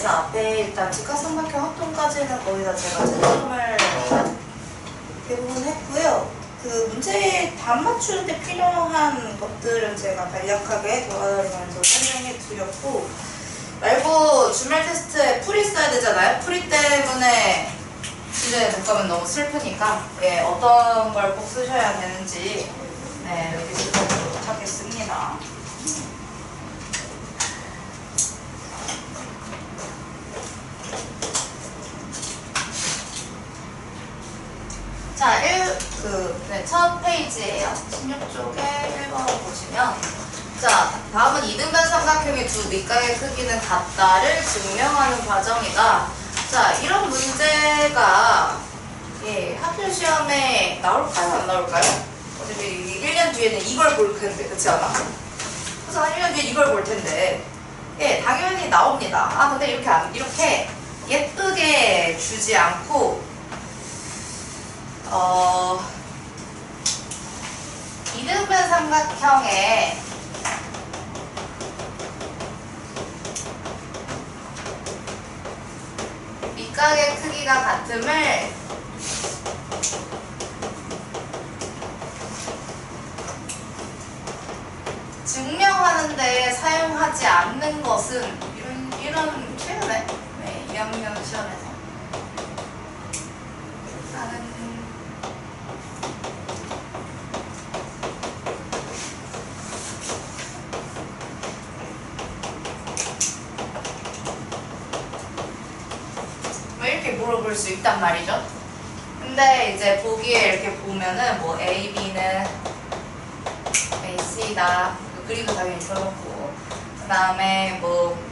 그래서 앞에 일단 직각삼각형 합동까지는 거의 다 제가 채점을 대부분 했고요. 그 문제에 답 맞추는데 필요한 것들은 제가 간략하게 도와드리면서 설명해 드렸고, 말고 주말 테스트에 풀이 써야 되잖아요. 풀이 때문에 문제 못 가면 너무 슬프니까 예, 어떤 걸 꼭 쓰셔야 되는지 여기 짚어보도록 하겠습니다. 자, 첫 페이지예요. 16쪽에 1번 보시면, 자, 다음은 이등변 삼각형의 두 밑각의 크기는 같다를 증명하는 과정이다. 자, 이런 문제가 학교 시험에 나올까요? 안 나올까요? 어차피 1년 뒤에는 이걸 볼 텐데, 그렇지 않아? 그래서 한 1년 뒤에 이걸 볼 텐데, 당연히 나옵니다. 아, 근데 이렇게 예쁘게 주지 않고, 이등변 삼각형의 밑각의 크기가 같음을 증명하는데 사용하지 않는 것은 이런 최근에 2학년 시험에서 하는 이렇게 물어볼 수 있단 말이죠. 근데 이제 보기에 이렇게 보면은 뭐 A, B는 AC다. 그림도 당연히 써놓고, 그 다음에 뭐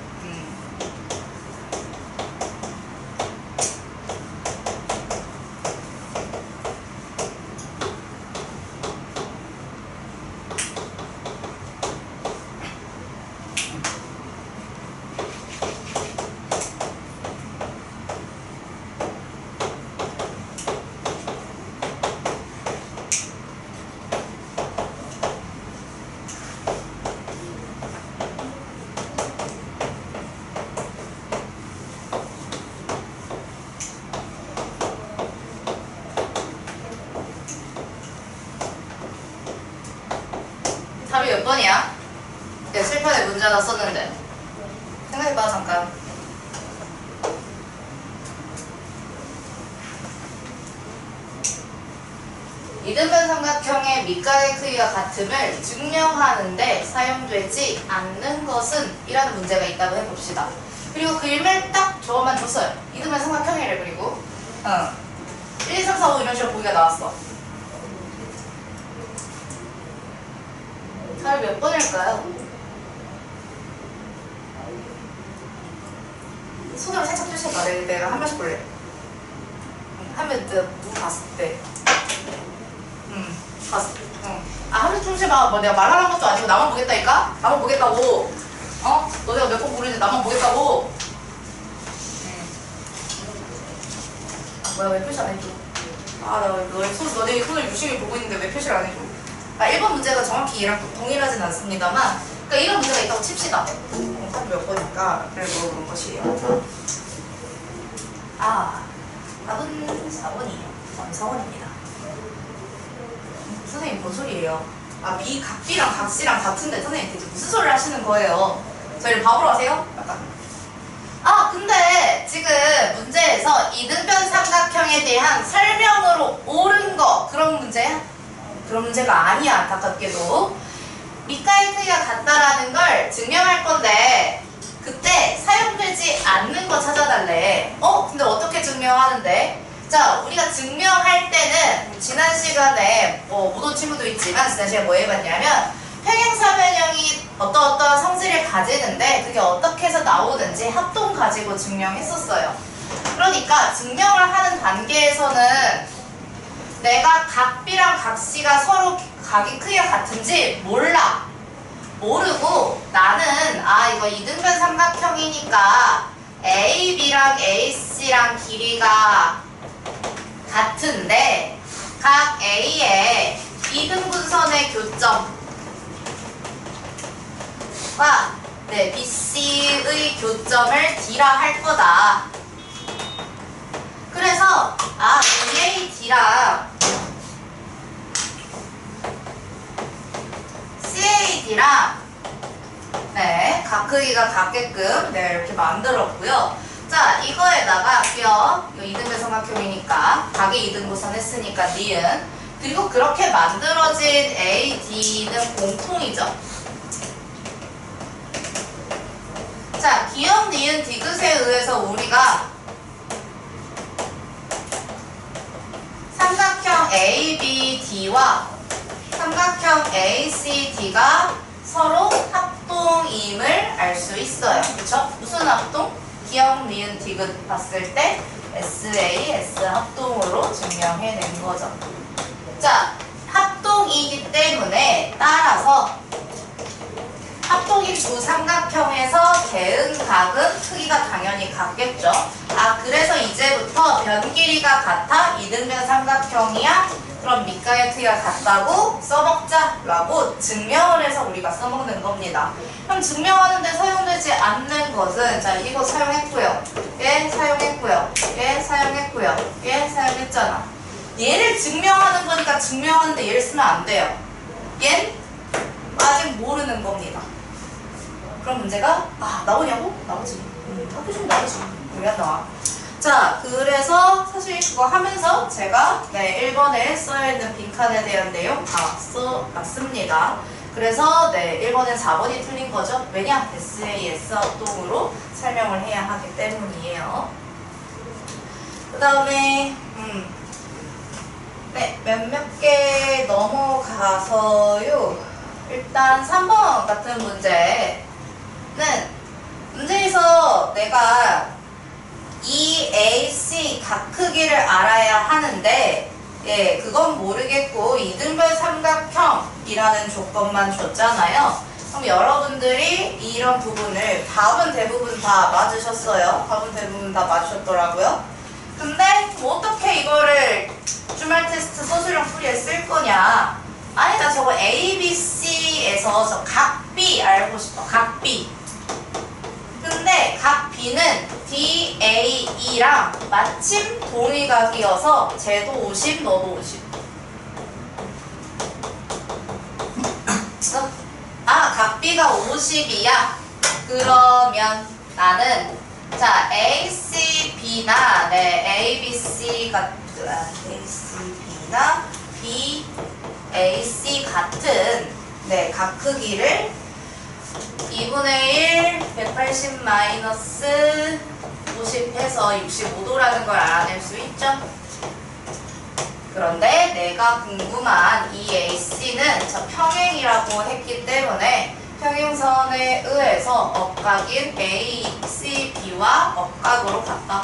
답이 몇 번이야? 실편에 문제 하나 썼는데 생각해봐 잠깐. 이등변 삼각형의 밑각의 크기가 같음을 증명하는데 사용되지 않는 것은 이라는 문제가 있다고 해봅시다. 그리고 그림을 딱 저것만 줬어요. 이등변 삼각형이래. 그리고 1, 2, 3, 4, 5 이런 식으로 보기가 나왔어. 답이 몇 번일까요? 손으로 살짝 주셔봐. 내가 한 번씩 볼래. 하면 누구 봤을 때. 봤어. 한 번씩 주셔봐. 뭐 내가 말하는 것도 아니고 나만 보겠다니까? 나만 보겠다고. 너네가 몇 번 부르는지 나만 보겠다고. 뭐야, 왜 표시 안 해줘? 너네 손을 유심히 보고 있는데 왜 표시를 안 해줘? 1번 문제가 정확히 얘랑 동일하진 않습니다만, 그러니까 이런 문제가 있다고 칩시다. 답이 몇 번일까? 그래서 그런 것이에요. 답은 4번이에요. 4번입니다. 선생님, 뭔 소리예요? 각비랑 각C랑 같은데 선생님 대체 무슨 소리를 하시는 거예요? 저희를 바보로 하세요? 약간. 근데 지금 문제에서 이등변 삼각형에 대한 설명으로 옳은 거, 그런 문제야? 그런 문제가 아니야, 안타깝게도. 밑각의 크기가 같다라는 걸 증명할 건데 그때 사용되지 않는 거 찾아달래. 근데 어떻게 증명하는데? 자, 우리가 증명할 때는 지난 시간에 못 온 친구도 있지만 지난 시간에 뭐 해봤냐면 평행사변형이 어떠어떠한 성질을 가지는데 그게 어떻게 해서 나오는지 합동 가지고 증명했었어요. 그러니까 증명을 하는 단계에서는 내가 각B랑 각C가 서로 각의 크기가 같은지 몰라. 모르고 나는 이거 이등변 삼각형이니까 AB랑 AC랑 길이가 같은데 각 A의 이등분선의 교점과 네, BC의 교점을 D라 할 거다. 그래서 BAD랑 CAD랑 네, 각 크기가 같게끔 네, 이렇게 만들었고요. 자, 이거에다가 이거 이등변 삼각형이니까 각의 이등분선 했으니까 니은, 그리고 그렇게 만들어진 AD는 공통이죠. 자, 기억 니은 디귿에 의해서 우리가 삼각형 ABD와 삼각형 ACD가 서로 합동임을 알 수 있어요. 그쵸? 무슨 합동? 기억 니은 디귿 봤을 때 SA, S 합동으로 증명해낸 거죠. 자, 합동이기 때문에 따라서 합동인 두 삼각형에서 대응각은 크기가 당연히 같겠죠. 그래서 이제부터 변 길이가 같아 이등변 삼각형이야? 그럼 밑가의 크기가 같다고 써먹자라고 증명을 해서 우리가 써먹는 겁니다. 그럼 증명하는 데 사용되지 않는 것은, 자, 이거 사용했고요. 얘 사용했고요. 얘 사용했고요. 얘 사용했잖아. 얘를 증명하는 거니까 증명하는데 얘를 쓰면 안 돼요. 얜 아직 모르는 겁니다. 그럼 문제가 나오냐고? 나오지. 답해주면 나오지. 왜 나와? 자, 그래서 사실 그거 하면서 제가 1번에 써있는 빈칸에 대한 내용 다 써놨습니다. 그래서 1번엔 4번이 틀린 거죠. 왜냐? SAS 합동으로 설명을 해야 하기 때문이에요. 그 다음에 몇몇 개 넘어가서요. 일단 3번 같은 문제는 문제에서 내가 EAC 각 크기를 알아야 하는데 그건 모르겠고 이등변 삼각형이라는 조건만 줬잖아요. 그럼 여러분들이 이런 부분을 답은 대부분 다 맞으셨어요. 답은 대부분 다 맞으셨더라고요. 근데 뭐 어떻게 이거를 주말 테스트 소수령 풀이에 쓸 거냐? 아니, 나 저거 ABC에서 저 각 B 알고 싶어. 각 B. 근데 각 B는 DAE랑 마침 동의각이어서 쟤도 50, 너도 50. 각 B가 50이야. 그러면 나는 자 ACB나 ABC나 BAC 같은 각 크기를 2분의 1, 180 마이너스 50 해서 65도라는 걸 알아낼 수 있죠. 그런데 내가 궁금한 이 AC는 저 평행이라고 했기 때문에 평행선에 의해서 억각인 ACB와 억각으로 같다.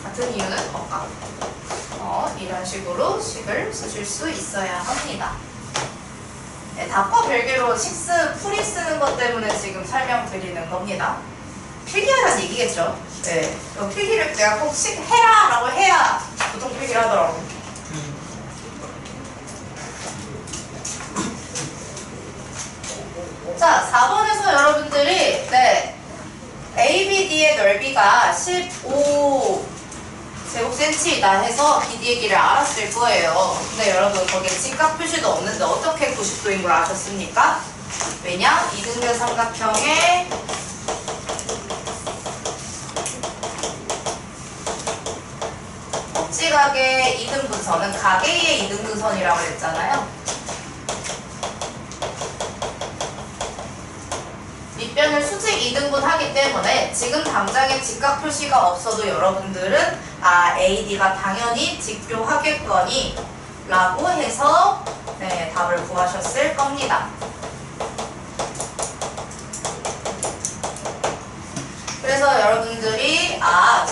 같은 이유는 억각. 이런 식으로 식을 쓰실 수 있어야 합니다. 답과 별개로 식스 풀이 쓰는 것 때문에 지금 설명드리는 겁니다. 필기하라는 얘기겠죠. 필기를 내가 꼭 해라 라고 해야 보통 필기를 하더라고. 자, 4번에서 여러분들이 ABD의 넓이가 15제곱센치이다 해서 BD의 길이를 알았을 거예요. 근데 여러분 거기에 직각 표시도 없는데 어떻게 90도인 걸 아셨습니까? 왜냐? 이등변 삼각형의 꼭지각의 이등분선은 가계의 이등분선이라고 했잖아요. 밑변을 수직 2등분 하기 때문에 지금 당장에 직각 표시가 없어도 여러분들은 AD가 당연히 직교하겠거니 라고 해서 답을 구하셨을 겁니다. 그래서 여러분들이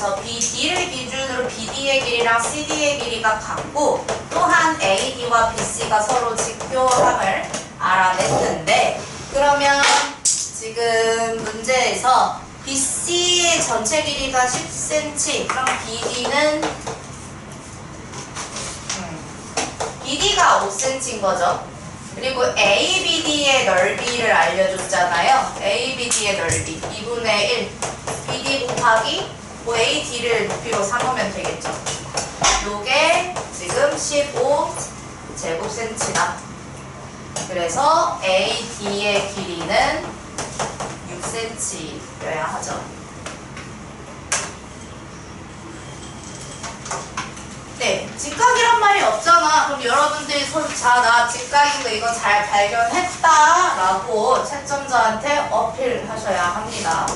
저 BD를 기준으로 BD의 길이랑 CD의 길이가 같고 또한 AD와 BC가 서로 직교함을 알아냈는데, 그러면 지금 문제에서 BC의 전체 길이가 10cm, 그럼 BD가 5cm인 거죠. 그리고 ABD의 넓이를 알려줬잖아요. ABD의 넓이 2분의 1 BD 곱하기 뭐 AD를 높이로 삼으면 되겠죠. 요게 지금 15 제곱센치다. 그래서 AD의 길이는 6cm여야 하죠. 네, 직각이란 말이 없잖아. 그럼 여러분들이 자, 나 직각인 거 이거 잘 발견했다 라고 채점자한테 어필하셔야 합니다.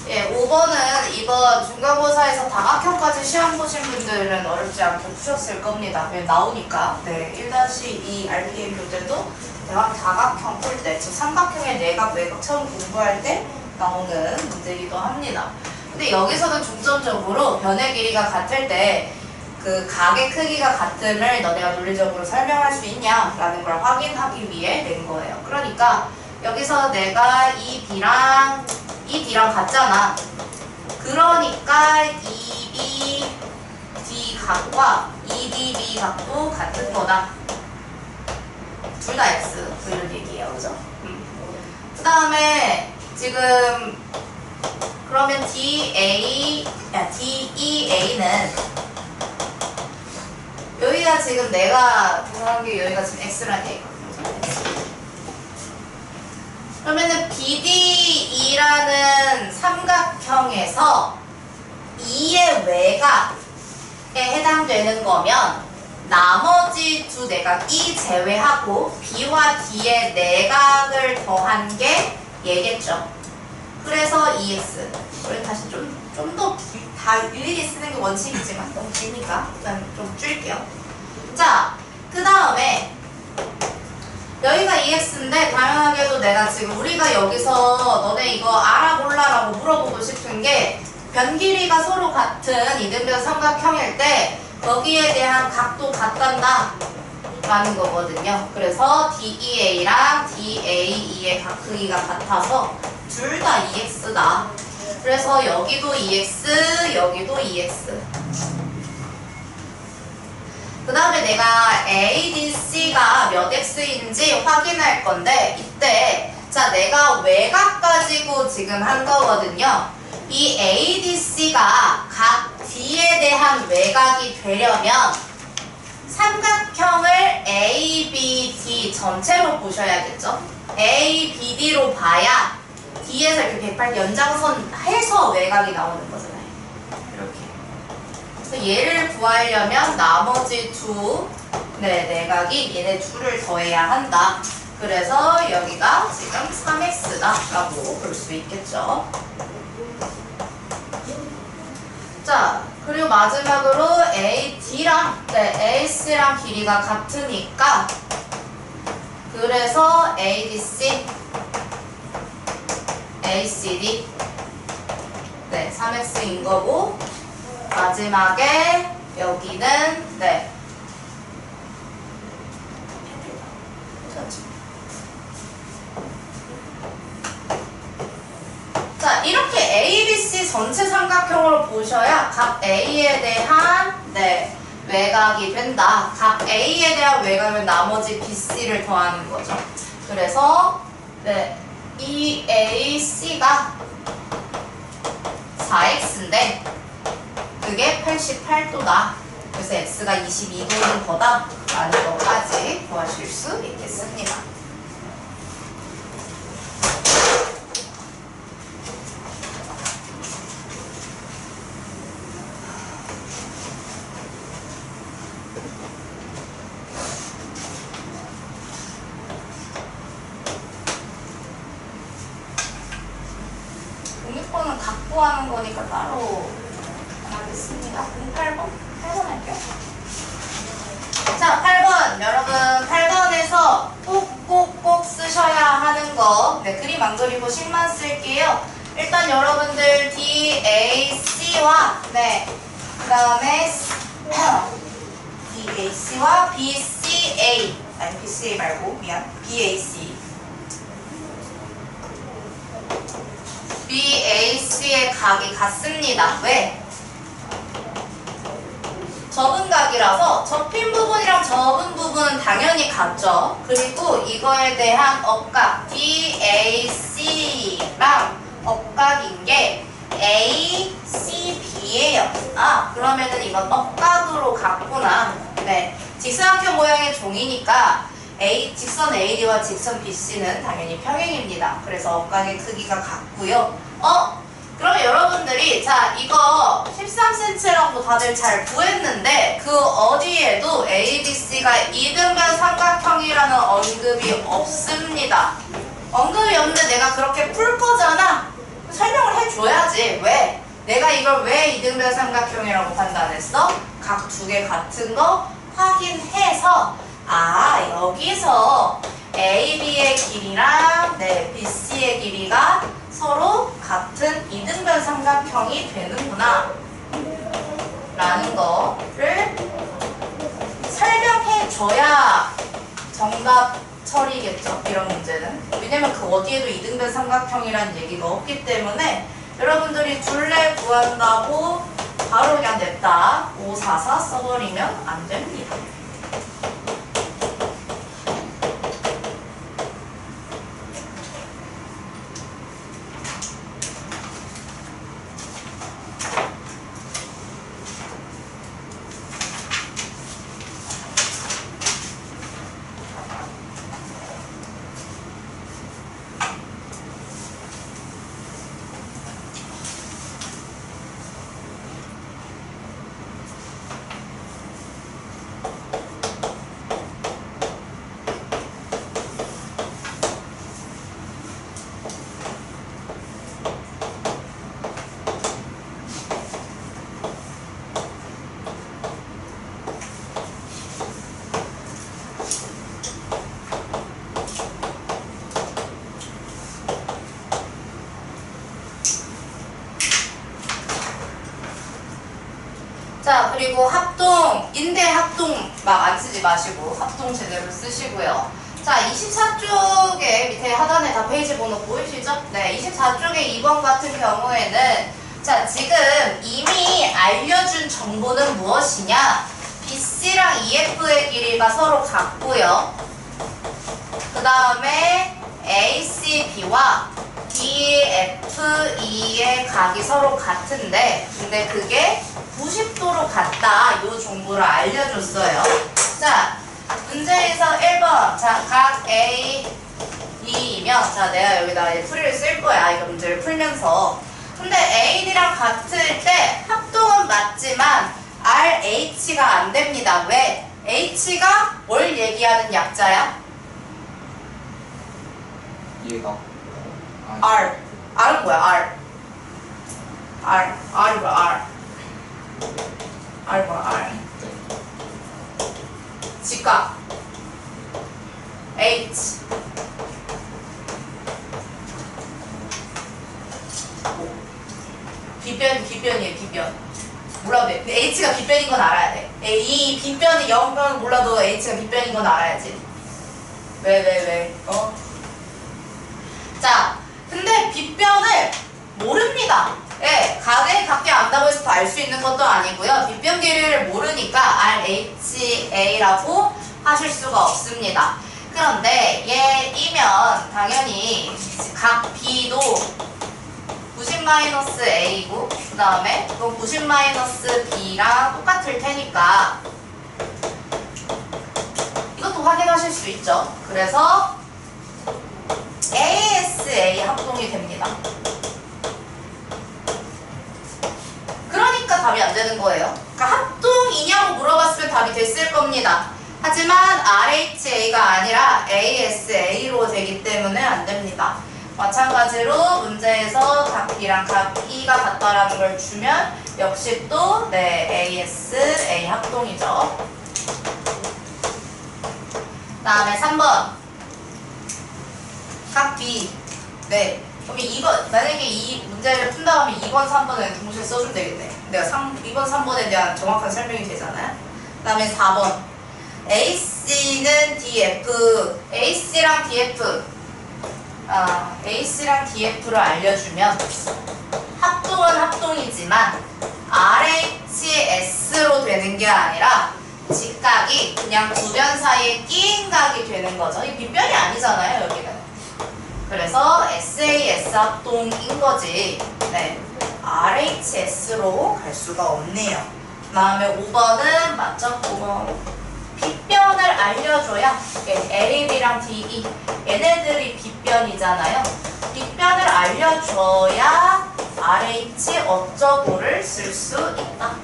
예, 5번은 이번 중간고사에서 다각형까지 시험 보신 분들은 어렵지 않게 푸셨을 겁니다. 그냥 나오니까. 네, 1-2 RPM 교재도 다각형 풀 때, 즉 삼각형의 내각, 외곽 처음 공부할 때 나오는 문제이기도 합니다. 근데 여기서는 중점적으로 변의 길이가 같을 때 그 각의 크기가 같음을 너네가 논리적으로 설명할 수 있냐라는 걸 확인하기 위해 낸 거예요. 그러니까 여기서 내가 이 D랑 같잖아. 그러니까 EBD 각과 EDB 각도 같은 거다. 둘 다 X. 이런 얘기예요. 그죠? 그 다음에 지금 그러면 DEA는 여기가 지금 내가 계산한 게 여기가 지금 X라는 얘기거든요. 그러면은 BDE라는 삼각형에서 E의 외곽에 해당되는 거면 나머지 두 내각 E 제외하고 B와 D의 내각을 더한 게 얘겠죠. 그래서 EX. 우리 다시 좀 더 다 일일이 쓰는 게 원칙이지만 너무 기니까 일단 좀 줄일게요. 자, 그 다음에 여기가 EX인데 당연하게도 내가 지금 우리가 여기서 너네 이거 알아 몰라 라고 물어보고 싶은 게 변 길이가 서로 같은 이등변 삼각형일 때 거기에 대한 각도 같단다 라는 거거든요. 그래서 DEA랑 DAE의 각 크기가 같아서 둘 다 EX다. 그래서 여기도 EX, 여기도 EX. 그 다음에 내가 ADC가 몇 X인지 확인할 건데 이때 자 내가 외곽 가지고 지금 한 거거든요. 이 ADC가 각 D에 대한 외곽이 되려면 삼각형을 ABD 전체로 보셔야겠죠. ABD로 봐야 D에서 이렇게 180 연장선 해서 외곽이 나오는 거잖아요. 이렇게. 그래서 얘를 구하려면 나머지 두 내각이 얘네 둘을 더해야 한다. 그래서 여기가 지금 3x다 라고 볼 수 있겠죠. 자, 그리고 마지막으로 AD랑 AC랑 길이가 같으니까 그래서 ADC, ACD 3x인 거고 마지막에 여기는 자, 이렇게 ABC 전체 삼각형으로 보셔야 각 A에 대한 외곽이 된다. 각 A에 대한 외곽은 나머지 BC를 더하는 거죠. 그래서 이 AC가 4x인데 그게 88도다. 그래서 x가 22도인 거다 라는 것까지 구하실 수 있겠습니다. 구하는 거니까 따로 안 하겠습니다. 8번? 8번 할게요. 자, 8번. 여러분, 8번에서 꼭꼭꼭 쓰셔야 하는 거. 네, 그림 안 그리고 식만 쓸게요. 일단 여러분들 DAC와, 네, 그 다음에 DAC와 BCA. 아니, BCA 말고, 미안. BAC. BAC의 각이 같습니다. 왜? 접은 각이라서 접힌 부분이랑 접은 부분은 당연히 같죠. 그리고 이거에 대한 억각 DAC랑 억각인 게 ACB예요. 아, 그러면은 이건 억각으로 같구나. 네, 직사각형 모양의 종이니까 직선 AD와 직선 BC는 당연히 평행입니다. 그래서 억각의 크기가 같고요. 그러면 여러분들이 자 이거 13cm라고 다들 잘 구했는데 그 어디에도 ABC가 이등변 삼각형이라는 언급이 없습니다. 언급이 없는데 내가 그렇게 풀 거잖아. 설명을 해줘야지. 왜? 내가 이걸 왜 이등변 삼각형이라고 판단했어? 각 두 개 같은 거 확인해서 아 여기서 AB의 길이랑 네, BC의 길이가 서로 같은 이등변 삼각형이 되는구나 라는 거를 설명해줘야 정답 처리겠죠. 이런 문제는. 왜냐면 그 어디에도 이등변 삼각형이라는 얘기가 없기 때문에 여러분들이 둘레 구한다고 바로 그냥 냅다 544 써버리면 안 됩니다. 자, 그리고 합동, 인대 합동 막 안 쓰지 마시고 합동 제대로 쓰시고요. 자, 24쪽에 밑에 하단에 다 페이지 번호 보이시죠? 네, 24쪽에 2번 같은 경우에는 자, 지금 이미 알려준 정보는 무엇이냐? BC랑 EF의 길이가 서로 같고요. 그 다음에 ACB와 DFE의 각이 서로 같은데 근데 그게 90도로 같다. 이 정보를 알려줬어요. 자, 문제에서 1번. 자, 각 A, B이면 자, 내가 여기다 풀이를 쓸 거야. 이거 문제를 풀면서. 근데 A, D랑 같을 때 합동은 맞지만 RH가 안 됩니다. 왜? H가 뭘 얘기하는 약자야? 얘가 R. R은 뭐야? R. R이 뭐야? R 뭐야? R. 직각. H. 빗변이에요, 빗변. 몰라도 돼. 근데 H가 빗변인 건 알아야 돼. 이 빗변이 0변 몰라도 H가 빗변인 건 알아야지. 왜? 자, 근데 빗변을 모릅니다. 예, 각에 각게 안다고 해서 알 수 있는 것도 아니고요. 빗변 길이를 모르니까 RHA라고 하실 수가 없습니다. 그런데 얘이면 당연히 각 B도 90-A고 그 다음에 이건 90-B랑 똑같을 테니까 이것도 확인하실 수 있죠. 그래서 ASA 합동이 됩니다. 그러니까 답이 안 되는 거예요. 그러니까 합동이냐고 물어봤으면 답이 됐을 겁니다. 하지만 RHA가 아니라 ASA로 되기 때문에 안 됩니다. 마찬가지로 문제에서 각 B랑 각 E가 같다라는 걸 주면 역시 또 AS, A 합동이죠. 다음에 3번 각 B. 네. 그럼 2번, 만약에 이 문제를 푼다 하면 2번, 3번은 동시에 써주면 되겠네. 내가 2번, 3번에 대한 정확한 설명이 되잖아요. 그 다음에 4번. AC는 DF. AC랑 DF를 알려주면 합동은 합동이지만 RHS로 되는 게 아니라 직각이 그냥 두 변 사이에 끼인 각이 되는 거죠. 이 빗변이 아니잖아요, 여기는. 그래서 SAS 합동인 거지. 네. RHS로 갈 수가 없네요. 그 다음에 5번은 맞죠? 5번. 빗변을 알려줘야 LAB랑 DE 얘네들이 빗변이잖아요. 빗변을 알려줘야 RH 어쩌고를 쓸 수 있다.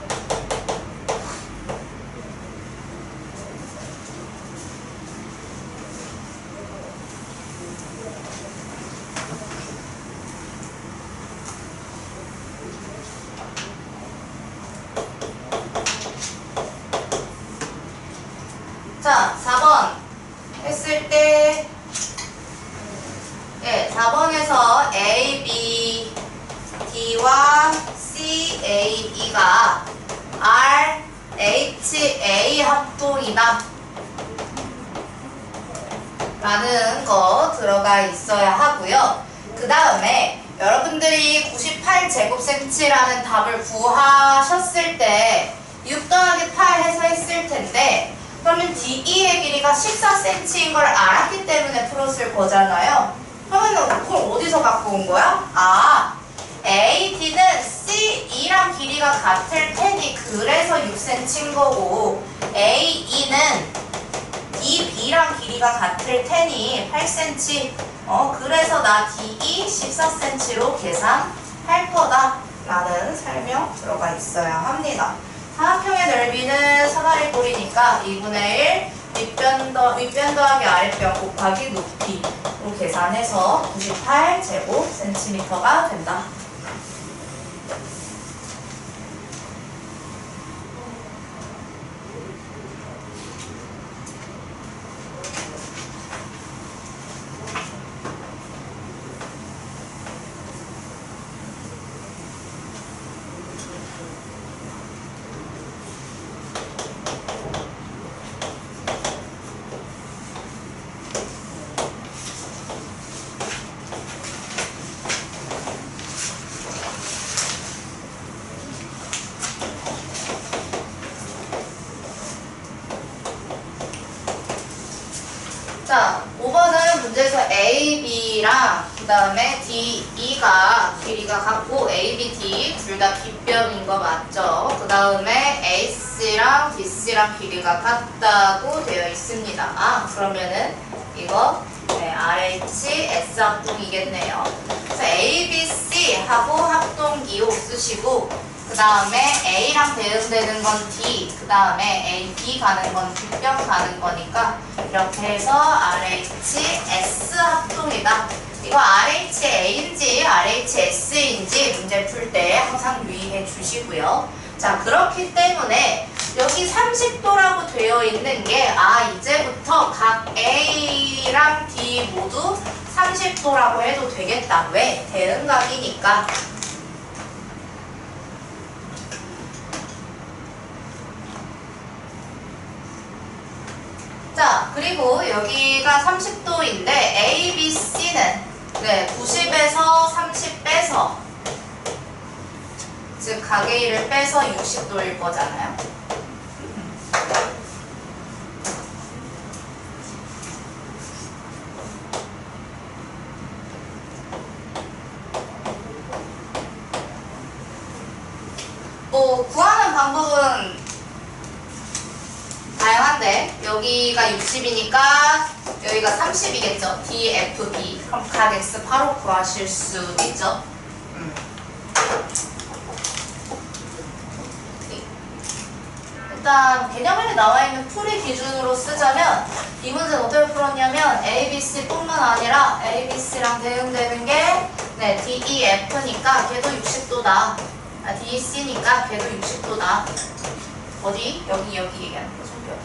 자, 4번 했을 때 4번에서 A, B, D와 C, A, E가 R, H, A 합동이다 라는 거 들어가 있어야 하고요. 그 다음에 여러분들이 98제곱cm라는 답을 구하셨을 때 6 더하기 8 해서 했을 텐데 그러면 DE의 길이가 14cm인 걸 알았기 때문에 풀었을 거잖아요. 그러면 그걸 어디서 갖고 온 거야? AD는 CE랑 길이가 같을 테니 그래서 6cm인 거고 AE는 DB랑 길이가 같을 테니 8cm 그래서 나 DE 14cm로 계산할 거다 라는 설명 들어가 있어야 합니다. 사각형의 넓이는 사다리 꼴이니까 2분의 1 윗변 더하기 아랫변 곱하기 높이로 계산해서 98제곱cm가 된다. 자, 5번은 문제에서 A, B랑 그 다음에 D, E가 길이가 같고 A, B, D 둘 다 빗변인 거 맞죠? 그 다음에 AC랑 BC랑 길이가 같다고 되어 있습니다. 그러면은 이거 RH, S 합동이겠네요. 그래서 A, B, C하고 합동 2호 쓰시고 그 다음에 A랑 대응되는 건 D, 그 다음에 A, B 가는 건 빗변 가는 거니까 이렇게 해서 RH, S 합동이다. 이거 RH, A인지 RH, S인지 문제 풀 때 항상 유의해 주시고요. 자, 그렇기 때문에 여기 30도라고 되어 있는 게 이제부터 각 A랑 D 모두 30도라고 해도 되겠다. 왜? 대응각이니까. 자, 그리고 여기가 30도인데 A, B, C는 90에서 30 빼서 즉 각의 1을 빼서 60도일 거잖아요. 뭐 구하는 방법은 다양한데 여기가 60이니까 여기가 30이겠죠. D, F, B. 그럼 각 X 바로 구하실 수 있죠. 일단 개념에 나와 있는 풀이 기준으로 쓰자면 이 문제는 어떻게 풀었냐면 A, B, C뿐만 아니라 A, B, C랑 대응되는 게 네, D, E, F니까 걔도 60도다. D, C니까 걔도 60도다. 어디? 여기 얘기하는 거죠. 여기.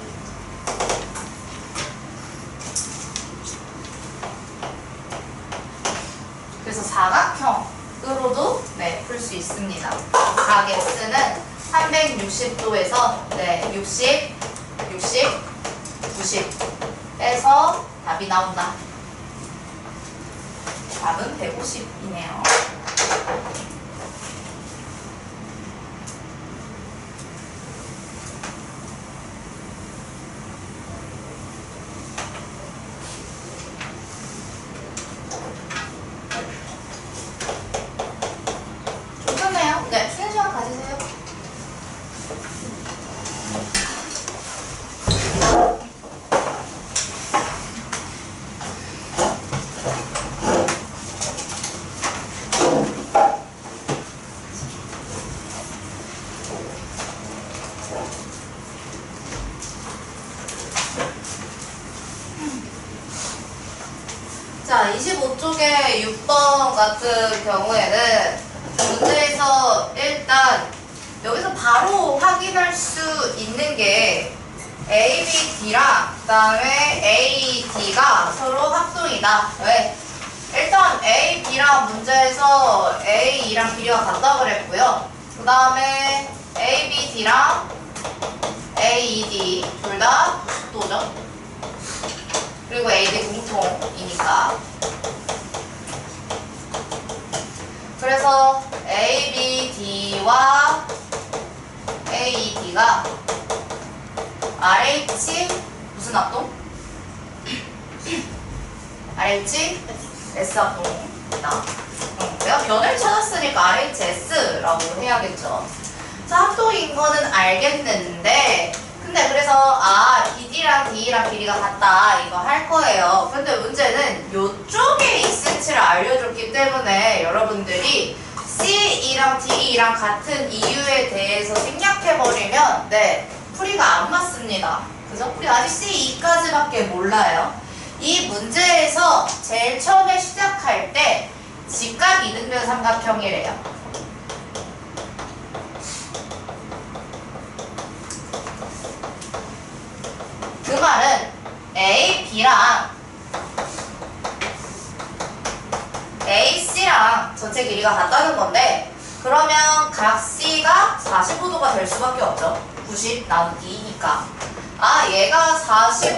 그래서 사각형으로도 네, 풀 수 있습니다. 각 X는 360도에서 네, 60, 90 빼서 답이 나온다. 답은 150이네요. 좋겠네요. 네, 쉬는 시간 가지세요. 자, 25쪽의 6번 같은 경우에는 문제에서 일단 여기서 바로 확인할 수 있는 게 A, B, D랑 그 다음에 A, D가 서로 합동이다. 왜? 일단 A, B랑 문제에서 A, E랑 B가 같다 그랬고요. 그 다음에 A, B, D랑 A, E, D 둘 다 합도죠. 그리고 A, B 공통이니까. 그래서 A, B, D와 A, E, D가 RH 무슨 합동? RH S 합동이다. 내가 변을 찾았으니까 RHS라고 해야겠죠. 자, 합동인 거는 알겠는데 근데 그래서 BD랑 D랑 길이가 같다 이거 할 거예요. 근데 문제는 요쪽에 2cm를 알려줬기 때문에 여러분들이 C2랑 D2랑 같은 이유에 대해서 생략해버리면 네, 풀이가 안 맞습니다. 그죠? 우리 아직 C2까지밖에 몰라요. 이 문제에서 제일 처음에 시작할 때 직각 이등변 삼각형이래요. 그 말은 A, B랑 A, C랑 전체 길이가 같다는 건데 그러면 각 C가 45도가 될 수밖에 없죠. 90 나누기 2니까 얘가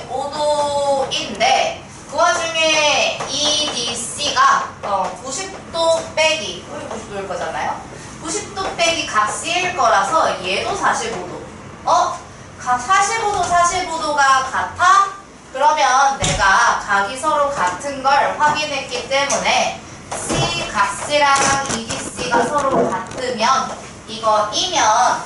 45도인데 그 와중에 EDC가 90도 빼기 90도일 거잖아요. 90도 빼기 각 C일 거라서 얘도 45도. 각 45도가 같아? 그러면 내가 각이 서로 같은 걸 확인했기 때문에 C, 각 C랑 EDC가 서로 같으면 이거이면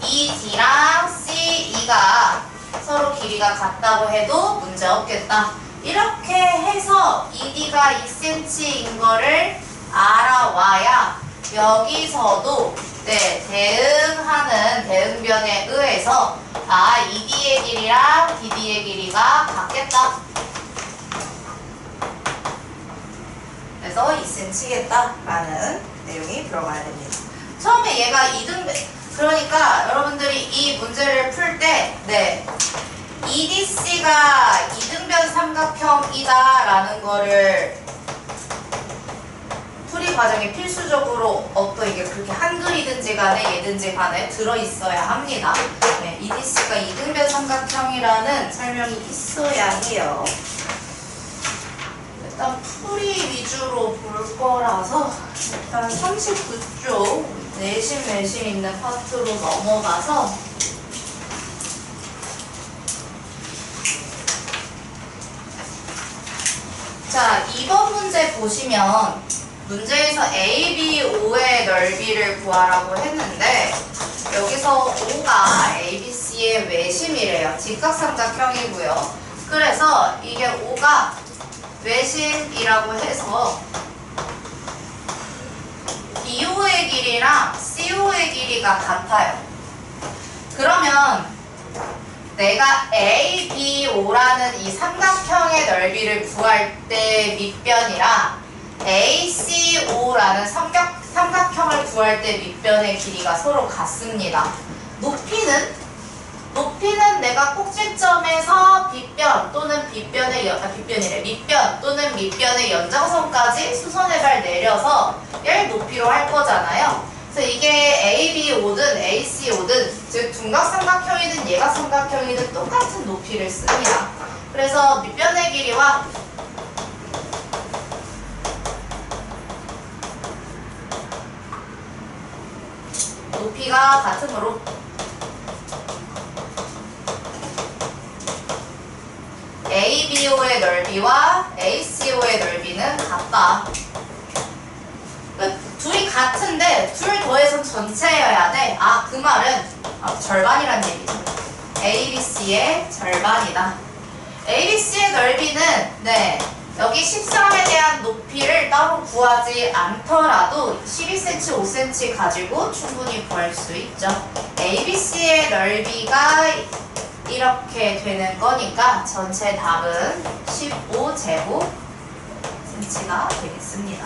ED랑 CE가 서로 길이가 같다고 해도 문제 없겠다. 이렇게 해서 ED가 2cm인 거를 알아와야 여기서도 네, 대응하는 대응변에 의해서 ED의 길이랑 DD의 길이가 같겠다. 그래서 2cm겠다라는 내용이 들어가야 됩니다. 처음에 얘가 이등변, 그러니까 여러분들이 이 문제를 풀 때 네, EDC가 이등변 삼각형이다라는 거를 풀이 과정에 필수적으로 이게 그렇게 한글이든지 간에 얘든지 간에 들어있어야 합니다. 네, EDC가 이등변 삼각형이라는 설명이 있어야 해요. 일단 풀이 위주로 볼 거라서 일단 39쪽 내심 있는 파트로 넘어가서 자, 2번 문제 보시면 문제에서 A, B, O의 넓이를 구하라고 했는데 여기서 O가 A, B, C의 외심이래요. 직각삼각형이고요. 그래서 이게 O가 외심이라고 해서 BO의 길이랑 CO의 길이가 같아요. 그러면 내가 ABO라는 이 삼각형의 넓이를 구할 때 밑변이랑 ACO라는 삼각형을 구할 때 밑변의 길이가 서로 같습니다. 높이는 내가 꼭지점에서 밑변 또는 밑변 또는 밑변의 연장선까지 수선해발 내려서 얘를 높이로 할 거잖아요. 그래서 이게 ABO든 ACO든 즉 둔각삼각형이든 예각삼각형이든 똑같은 높이를 씁니다. 그래서 밑변의 길이와 높이가 같으므로 ABO의 넓이와 ACO의 넓이는 같다. 둘이 같은데 둘 더해서 전체여야 돼. 그 말은 절반이란 얘기죠. ABC의 절반이다. ABC의 넓이는 여기 13에 대한 높이를 따로 구하지 않더라도 12cm, 5cm 가지고 충분히 구할 수 있죠. ABC의 넓이가 이렇게 되는 거니까 전체 답은 15제곱cm가 되겠습니다.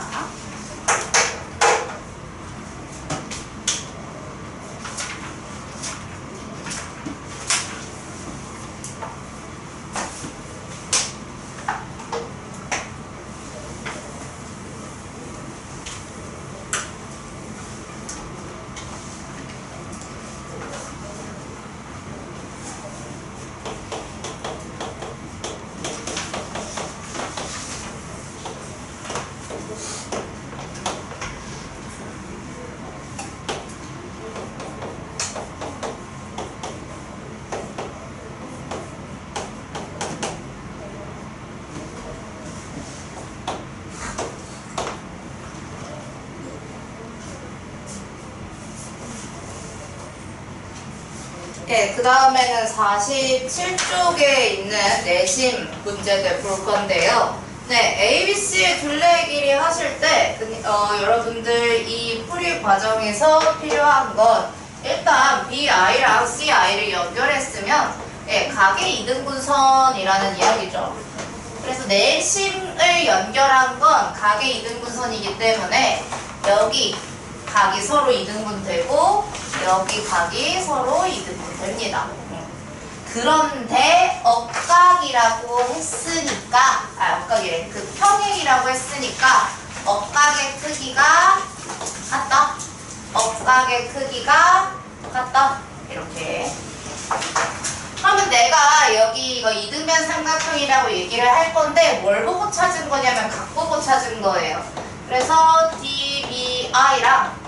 그 다음에는 47쪽에 있는 내심 문제들 볼 건데요. ABC의 둘레 길이 하실 때 여러분들 이 풀이 과정에서 필요한 건 일단 BI랑 CI를 연결했으면 각의 이등분선이라는 이야기죠. 그래서 내심을 연결한 건 각의 이등분선이기 때문에 여기 각이 서로 이등분되고 여기 각이 서로 이등분됩니다. 그런데 억각이라고 했으니까 억각이래. 그 평행이라고 했으니까 억각의 크기가 같다. 억각의 크기가 같다. 이렇게. 그러면 내가 여기 이거 이등변 삼각형이라고 얘기를 할 건데 뭘 보고 찾은 거냐면 각 보고 찾은 거예요. 그래서 DBI랑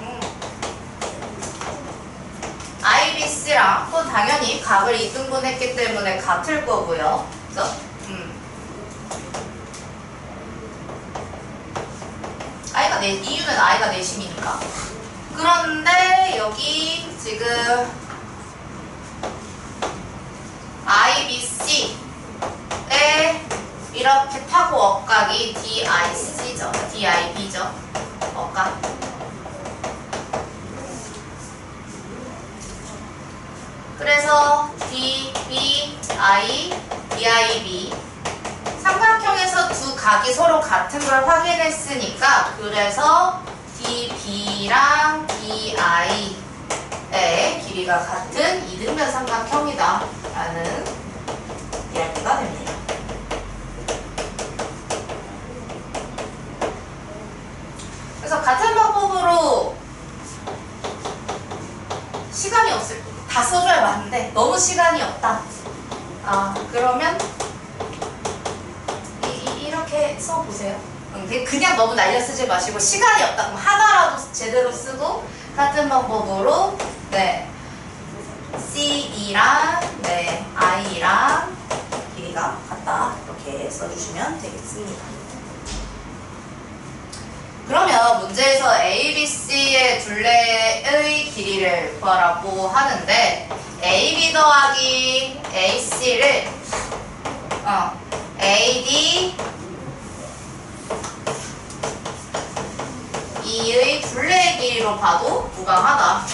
IBC랑 또 당연히 각을 이등분했기 때문에 같을 거고요. 그래서 이유는 I가 내심이니까. 그런데 여기 지금 IBC에 이렇게 타고 억각이 DIC죠. DIB죠. 억각. 그래서 DBI, DIB 삼각형에서 두 각이 서로 같은 걸 확인했으니까 그래서 DB랑 DI의 길이가 같은 이등변 삼각형이다 라는 이야기가 됩니다. 그래서 같은 방법으로 시간이 없을 때 다 써줘야 맞는데 너무 시간이 없다. 그러면 이렇게 써보세요. 그냥 너무 날려 쓰지 마시고 시간이 없다. 그럼 하나라도 제대로 쓰고 같은 방법으로 CE랑 I랑 길이가 같다. 이렇게 써주시면 되겠습니다. 그러면 문제에서 ABC의 둘레의 길이를 구하라고 하는데 AB 더하기 AC를 AD E의 둘레의 길이로 봐도 무방하다.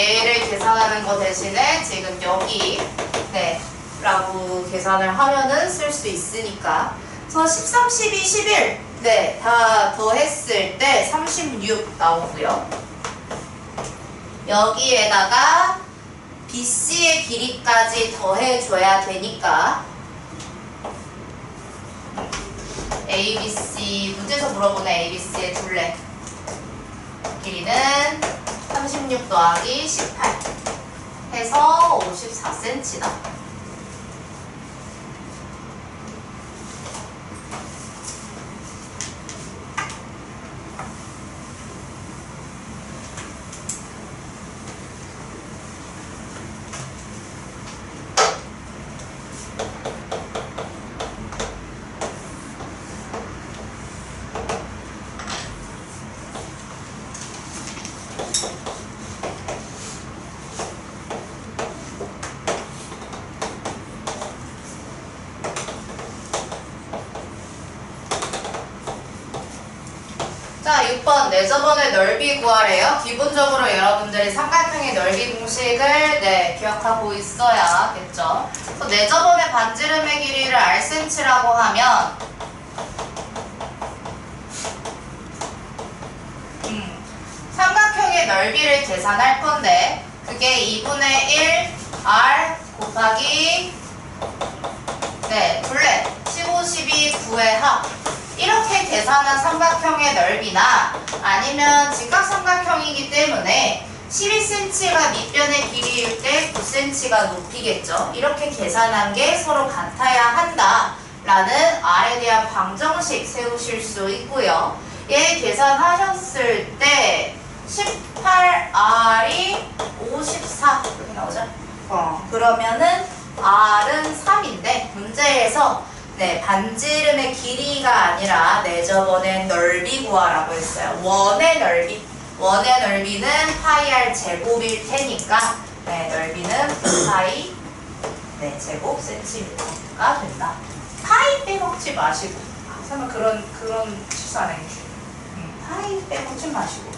얘를 계산하는 거 대신에 지금 여기 네 라고 계산을 하면은 쓸 수 있으니까. 그래서 13, 12, 11 네 다 더했을 때 36 나오고요. 여기에다가 BC의 길이까지 더해줘야 되니까 ABC, 문제에서 물어보는 ABC의 둘레 길이는 36 더하기 18 해서 54cm다. 자, 6번 내저번의 넓이 구하래요. 기본적으로 여러분들이 삼각형의 넓이 공식을 네, 기억하고 있어야겠죠. 그래서 내저번의 반지름의 길이를 Rcm라고 하면 삼각형의 넓이를 계산할 건데 그게 2분의 1 R 곱하기 네, 둘레 15, 12, 9의 합 이렇게 계산한 삼각형의 넓이나 아니면 직각삼각형이기 때문에 12cm가 밑변의 길이일 때 9cm가 높이겠죠. 이렇게 계산한 게 서로 같아야 한다라는 R에 대한 방정식 세우실 수 있고요. 얘 계산하셨을 때 18R이 54 이렇게 나오죠. 그러면은 R은 3인데 문제에서 네, 반지름의 길이가 아니라 내저번의 넓이 구하라고 했어요. 원의 넓이. 원의 넓이는 파이 r 제곱일 테니까 네, 넓이는 파이 네, 제곱 센티미터가 된다. 파이 빼먹지 마시고. 설마 그런 실수 안 하겠지. 파이 빼먹지 마시고.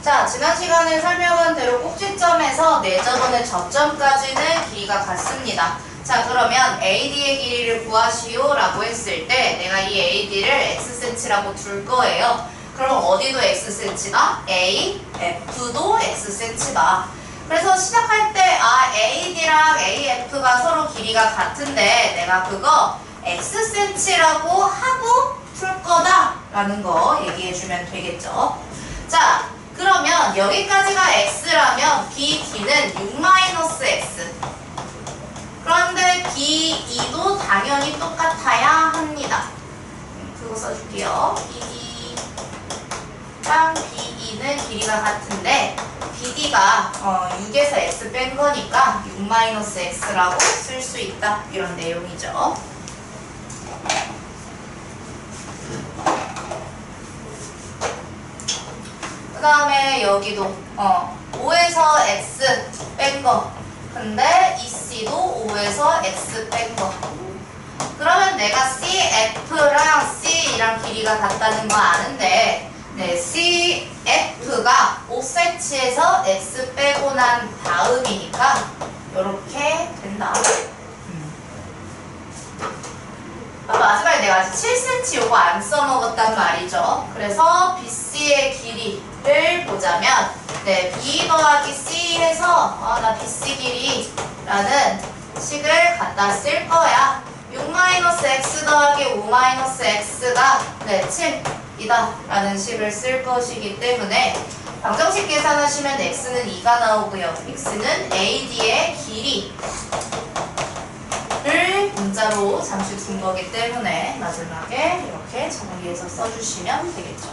자, 지난 시간에 설명한 대로 꼭지점에서 내저번의 접점까지는 길이가 같습니다. 자, 그러면 AD의 길이를 구하시오 라고 했을 때 내가 이 AD를 Xcm라고 둘 거예요. 그럼 어디도 Xcm다? A, F도 Xcm다. 그래서 시작할 때 AD랑 AF가 서로 길이가 같은데 내가 그거 Xcm라고 하고 풀 거다 라는 거 얘기해주면 되겠죠. 자, 그러면 여기까지가 x라면 BD는 6-x 그런데 BE도 당연히 똑같아야 합니다. 그거 써줄게요. BD랑 BE는 길이가 같은데 BD가 6에서 x 뺀 거니까 6-x라고 쓸 수 있다. 이런 내용이죠. 그 다음에 여기도 5에서 x 뺀 거. 근데 EC도 5에서 x 뺀 거. 그러면 내가 CF랑 C랑 길이가 같다는 거 아는데 네, CF가 5cm에서 x 빼고 난 다음이니까 이렇게 된다. 마지막에 내가 아직 7cm 요거 안 써먹었단 말이죠. 그래서 BC의 길이를 보자면 네, B 더하기 C 해서 나 BC 길이라는 식을 갖다 쓸 거야. 6-x 더하기 5-x가 네, 7이다 라는 식을 쓸 것이기 때문에 방정식 계산하시면 x는 2가 나오고요. x는 AD의 길이 를 문자로 잠시 둔 거기 때문에 마지막에 이렇게 정리해서 써주시면 되겠죠.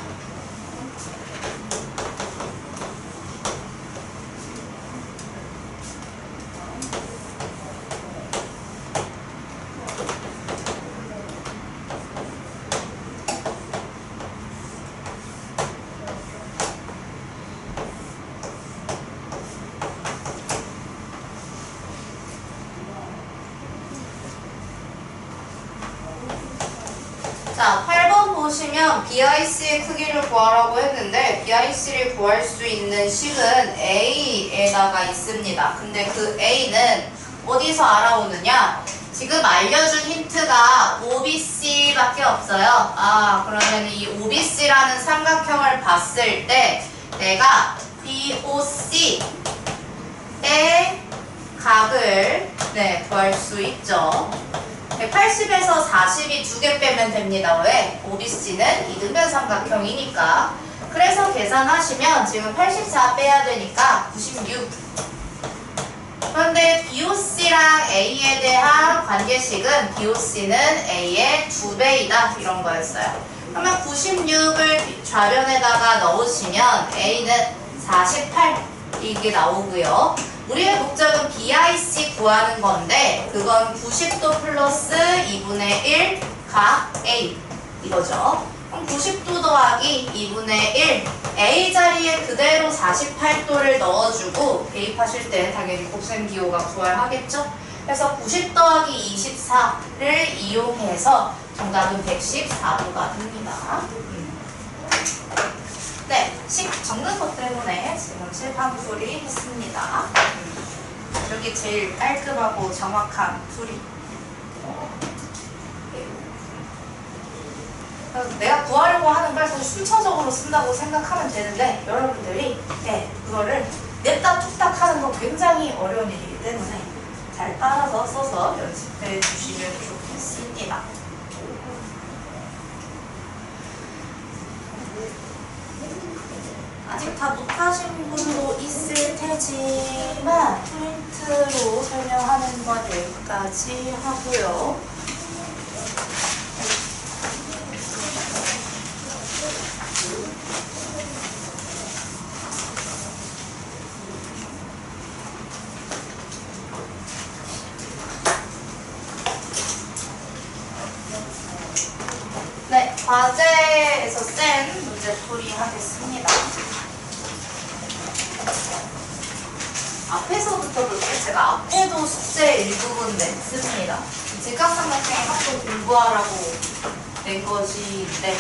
보시면 BIC의 크기를 구하라고 했는데 BIC를 구할 수 있는 식은 A에다가 있습니다. 근데 그 A는 어디서 알아오느냐? 지금 알려준 힌트가 OBC밖에 없어요. 그러면 이 OBC라는 삼각형을 봤을 때 내가 BOC의 각을 구할 수 있죠. 180에서 40이 2개 빼면 됩니다. 왜? OBC는 이등변 삼각형이니까. 그래서 계산하시면 지금 84 빼야 되니까 96. 그런데 BOC랑 A에 대한 관계식은 BOC는 A의 2배이다 이런 거였어요. 그러면 96을 좌변에다가 넣으시면 A는 48 이게 나오고요. 우리의 목적은 BIC 구하는 건데 그건 90도 플러스 2분의 1 각 A 이거죠. 그럼 90도 더하기 2분의 1 A 자리에 그대로 48도를 넣어주고 대입하실 때 당연히 곱셈기호가 부활하겠죠. 그래서 90 더하기 24를 이용해서 정답은 114도가 됩니다. 네, 식 적는 것 때문에 지금 칠판 풀이 했습니다. 여기 제일 깔끔하고 정확한 풀이. 내가 구하려고 하는 걸 사실 순차적으로 쓴다고 생각하면 되는데 여러분들이 그거를 냅다 뚝딱 하는 건 굉장히 어려운 일이기 때문에 잘 따라서 써서 연습해 주시면 좋겠습니다. 아직 다 못하신 분도 있을 테지만 포인트로 설명하는 건 여기까지 하고요. 네, 과제에서 센 문제풀이 하겠습니다. 앞에서부터 볼게요. 제가 앞에도 숙제 일부분 냈습니다. 직각삼각형의 합도 공부하라고 낸 것인데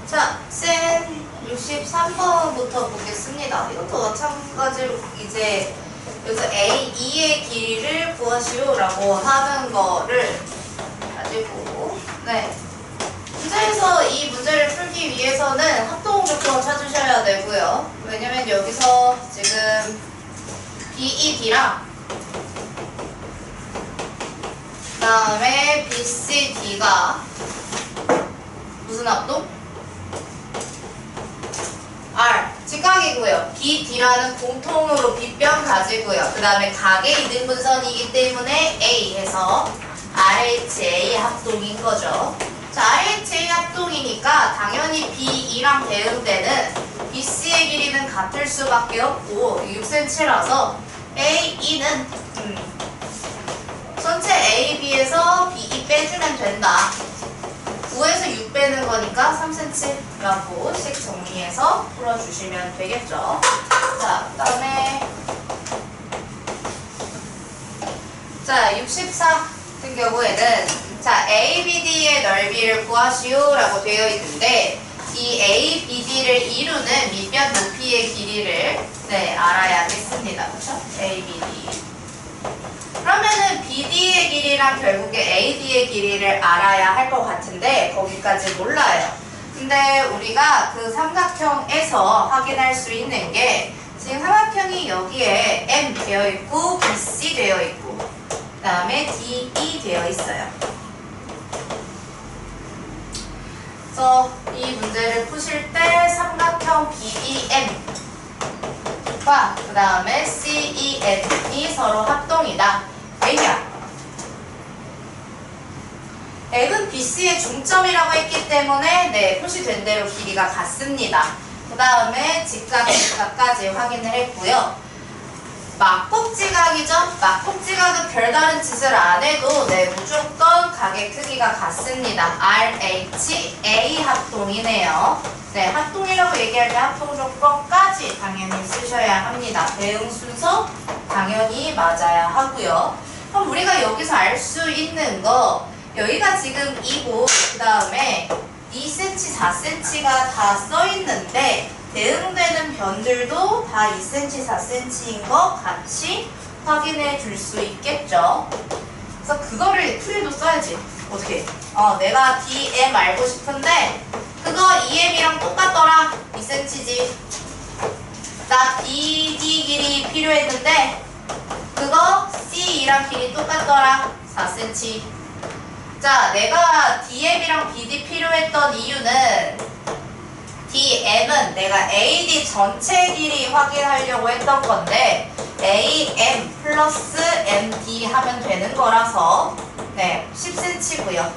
자, 센 63번부터 보겠습니다. 이것도 마찬가지로 이제 여기서 A2의 길이를 구하시오라고 하는 거를 네. 문제에서 이 문제를 풀기 위해서는 합동조건을 찾으셔야 되고요. 왜냐면 여기서 지금 BED랑 그 다음에 BCD가 무슨 합동? R, 직각이고요. BD라는 공통으로 빗변 가지고요. 그 다음에 각의 이등분선이기 때문에 A 해서 RHA 합동인 거죠. 자, RHA 합동이니까 당연히 BE랑 대응되는 BC의 길이는 같을 수밖에 없고 6cm라서 AE는 전체 AB에서 BE 빼주면 된다. 9에서 6 빼는 거니까 3cm라고 식 정리해서 풀어주시면 되겠죠. 자, 그 다음에 자, 64 같은 경우에는 자, ABD의 넓이를 구하시오 라고 되어 있는데 이 ABD를 이루는 밑변 높이의 길이를 알아야겠습니다. 그렇죠? ABD. 그러면은 BD의 길이랑 결국에 AD의 길이를 알아야 할 것 같은데 거기까지 몰라요. 근데 우리가 그 삼각형에서 확인할 수 있는 게 지금 삼각형이 여기에 M 되어 있고 BC 되어 있고 그 다음에 DE 되어 있어요. 그래서 이 문제를 푸실 때 삼각형 BEM 과 그 다음에 CEM이 서로 합동이다. 왜냐? M은 BC의 중점이라고 했기 때문에 표시된 대로 길이가 같습니다. 그 다음에 직각, 직각까지 확인을 했고요. 막폭지각이죠? 막폭지각은 별다른 짓을 안 해도 무조건 각의 크기가 같습니다. RHA 합동이네요. 합동이라고 얘기할 때 합동 조건까지 당연히 쓰셔야 합니다. 대응 순서 당연히 맞아야 하고요. 그럼 우리가 여기서 알 수 있는 거 여기가 지금 2고 그 다음에 2cm, 4cm가 다 써 있는데 대응되는 변들도 다 2cm, 4cm인 거 같이 확인해 줄 수 있겠죠. 그래서 그거를 풀이도 써야지. 어떻게? 내가 DM 알고 싶은데 그거 EM이랑 똑같더라. 2cm지. 나 BD 길이 필요했는데 그거 CE랑 길이 똑같더라. 4cm. 자, 내가 DM이랑 BD 필요했던 이유는 DM은 내가 AD 전체 길이 확인하려고 했던 건데 AM 플러스 MD 하면 되는 거라서 10cm고요.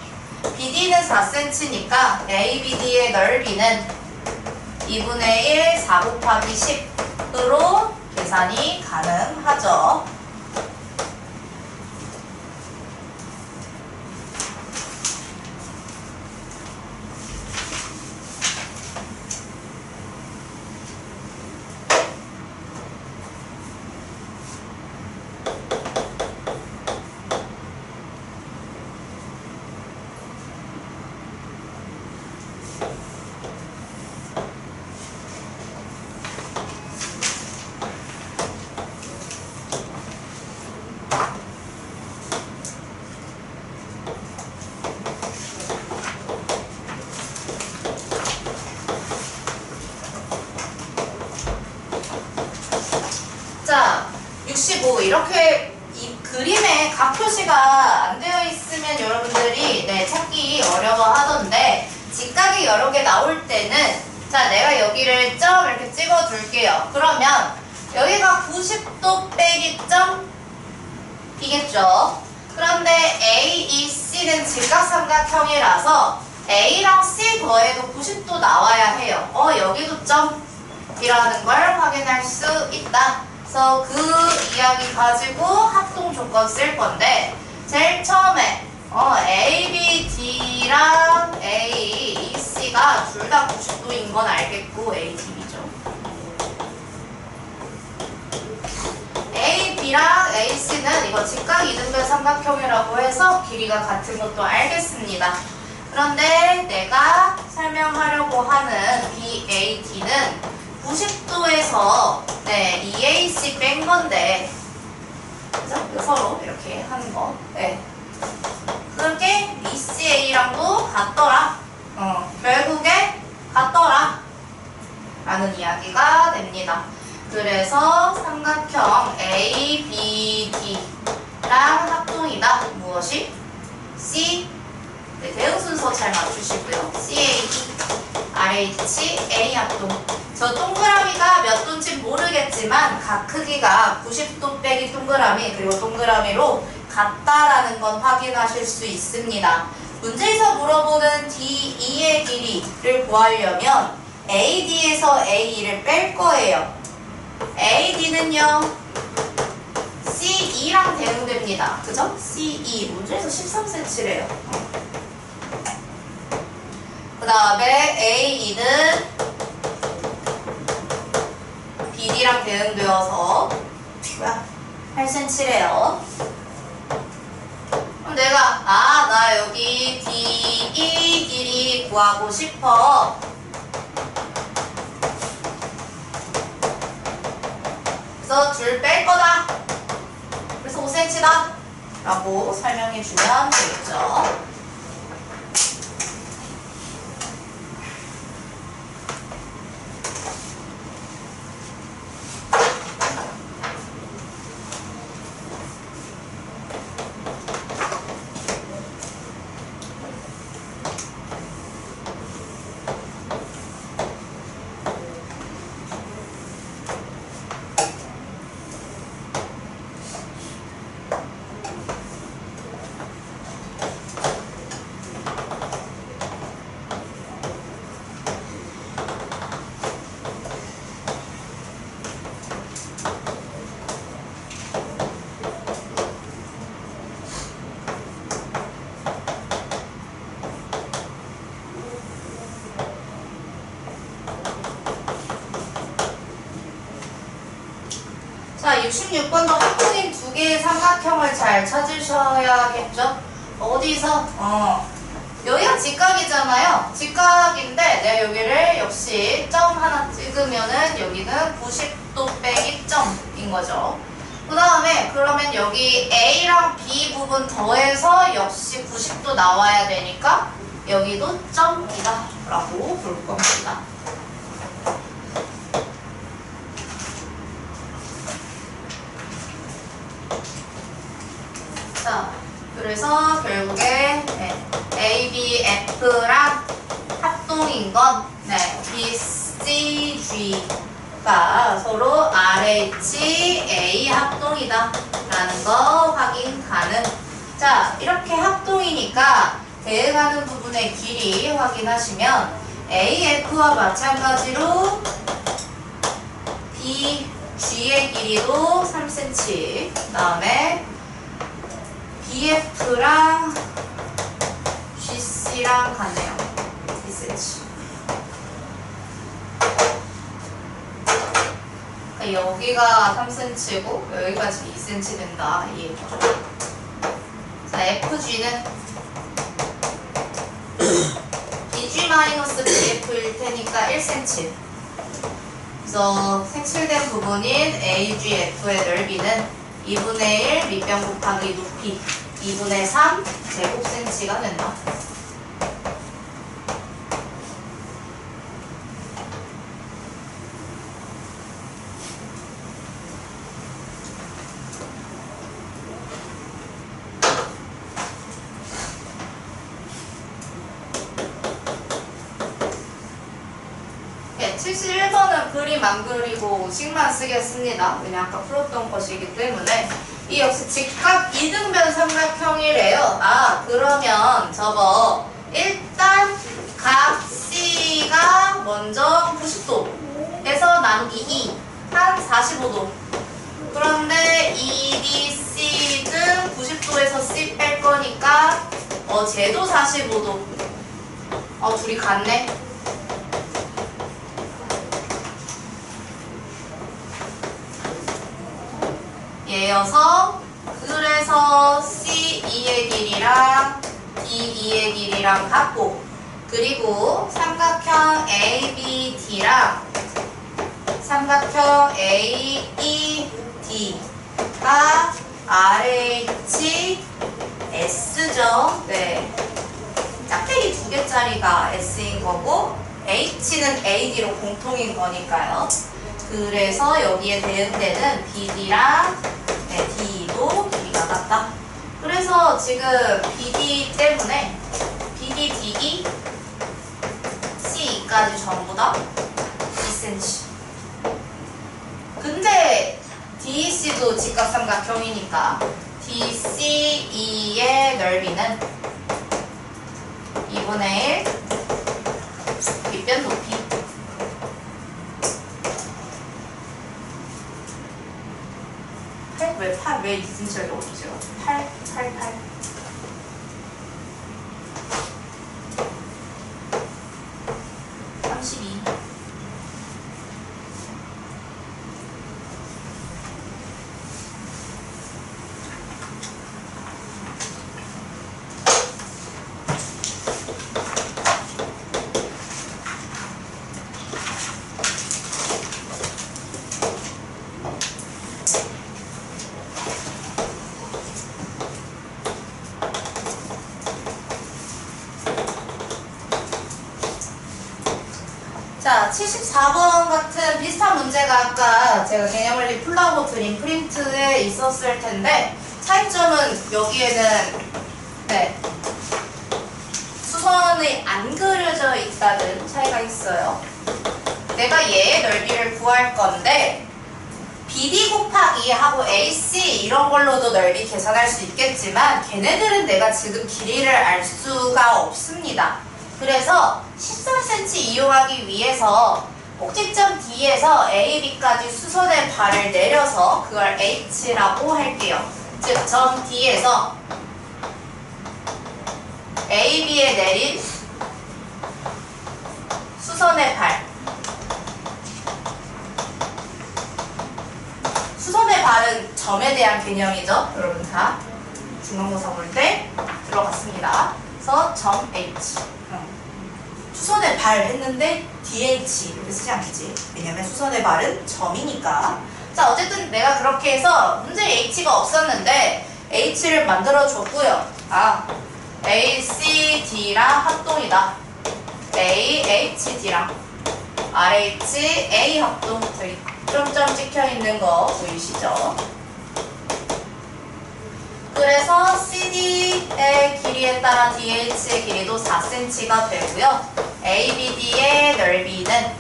BD는 4cm니까 ABD의 넓이는 2분의 1, 4 곱하기 10으로 계산이 가능하죠. 자, 65 이렇게 이 그림에 각 표시가 안 되어 있으면 여러분들이 찾기 어려워하던데 직각이 여러 개 나올 때는 자, 내가 여기를 점 이렇게 찍어 줄게요. 그러면 여기가 90도 빼기 점이겠죠. 그런데 AEC는 직각삼각형이라서 A랑 C 더해도 90도 나와야 해요. 여기도 점이라는 걸 확인할 수 있다. 그래서 그 이야기 가지고 합동 조건 쓸 건데 제일 처음에 ABD랑 AEC가 둘 다 90도인 건 알겠고 ADB죠. AB랑 AC는 이거 직각 이등변 삼각형이라고 해서 길이가 같은 것도 알겠습니다. 그런데 내가 설명하려고 하는 BAD는 90도에서 EAC 뺀 건데 그죠? 서로 이렇게 하는 거. 그게 BCA랑도 같더라. 결국에 같더라. 라는 이야기가 됩니다. 그래서 삼각형 ABD랑 합동이다. 무엇이? C. 네, 대응 순서 잘 맞추시고요. CAD, RH, A 합동. 저 동그라미가 몇 도인지 모르겠지만 각 크기가 90도 빼기 동그라미 그리고 동그라미로 같다라는 건 확인하실 수 있습니다. 문제에서 물어보는 DE의 길이를 구하려면 AD에서 AE를 뺄 거예요. AD는요 CE랑 대응됩니다. 그죠? CE 문제에서 13cm래요. 그 다음에 AE는 BD랑 대응되어서 8cm래요. 그럼 내가 나 여기 DE 길이 구하고 싶어. 그래서 줄 뺄 거다. 그래서 5cm다. 라고 설명해 주면 되겠죠. 자, 66번도 합동인 두 개의 삼각형을 잘 찾으셔야겠죠? 어디서? 여기가 직각이잖아요. 직각인데 내가 여기를 역시 점 하나 찍으면은 여기는 90도 빼기 점인 거죠. 그 다음에 그러면 여기 A랑 B 부분 더해서 역시 90도 나와야 되니까 여기도 점이다 라고 볼 겁니다. 자, 그래서 결국에 ABF랑 합동인 건 BCG가 서로 RHA 합동이다 라는 거 확인 가능. 자, 이렇게 합동이니까 대응하는 부분의 길이 확인하시면 AF와 마찬가지로 BG의 길이도 3cm, 그 다음에 BF랑 GC랑 같네요. 2cm. 그러니까 여기가 3cm고 여기까지 2cm 된다. 이해죠. 자, FG는 BG-BF일 테니까 1cm. 그래서 색칠된 부분인 AGF의 넓이는 2분의 1 밑변 곱하기 높이 2분의 3 제곱센치가 된다. 네, 71번은 그림 안 그리고 식만 쓰겠습니다. 그냥 아까 풀었던 것이기 때문에 이 역시 직각 이등변 삼각형이래요. 그러면 저거 일단 각 C가 먼저 90도 해서 나누기 2 한 45도. 그런데 EDC는 90도에서 C 뺄 거니까 쟤도 45도. 둘이 같네. 얘여서 그래서 C2의 길이랑 D2의 길이랑 같고, 그리고 삼각형 ABD랑 삼각형 AED가 RH S죠. 네. 짝대기 2개짜리가 S인 거고 H는 AD로 공통인 거니까요. 그래서 여기에 대응되는 BD랑 네, DE도 길이가 같다. 그래서 지금 BD 때문에 BD, DE, CE까지 전부 다 2cm. 근데 DEC도 직각삼각형이니까 DCE의 넓이는 2분의 1 밑변 높이. 왜 2cm를 넣어주죠? 8. 32. 자, 74번 같은 비슷한 문제가 아까 제가 개념원리 풀라고 드린 프린트에 있었을 텐데 차이점은 여기에는 네, 수선이 안 그려져 있다는 차이가 있어요. 내가 얘의 넓이를 구할 건데 BD 곱하기 하고 AC 이런 걸로도 넓이 계산할 수 있겠지만 걔네들은 내가 지금 길이를 알 수가 없습니다. 그래서 13cm 이용하기 위해서 꼭지점 D에서 A, B까지 수선의 발을 내려서 그걸 H라고 할게요. 즉, 점 D에서 A, B에 내린 수선의 발. 수선의 발은 점에 대한 개념이죠. 여러분 다 중간고사 볼 때 들어갔습니다. 그래서 점 H. 수선의 발 했는데 DH 이렇게 쓰지 않겠지. 왜냐면 수선의 발은 점이니까. 자, 어쨌든 내가 그렇게 해서 문제에 H가 없었는데 H를 만들어 줬고요. 아, ACD랑 합동이다. AHD랑 RH, A 합동. 저기 점점 찍혀 있는 거 보이시죠? 그래서 CD의 길이에 따라 DH의 길이도 4cm가 되고요. ABD의 넓이는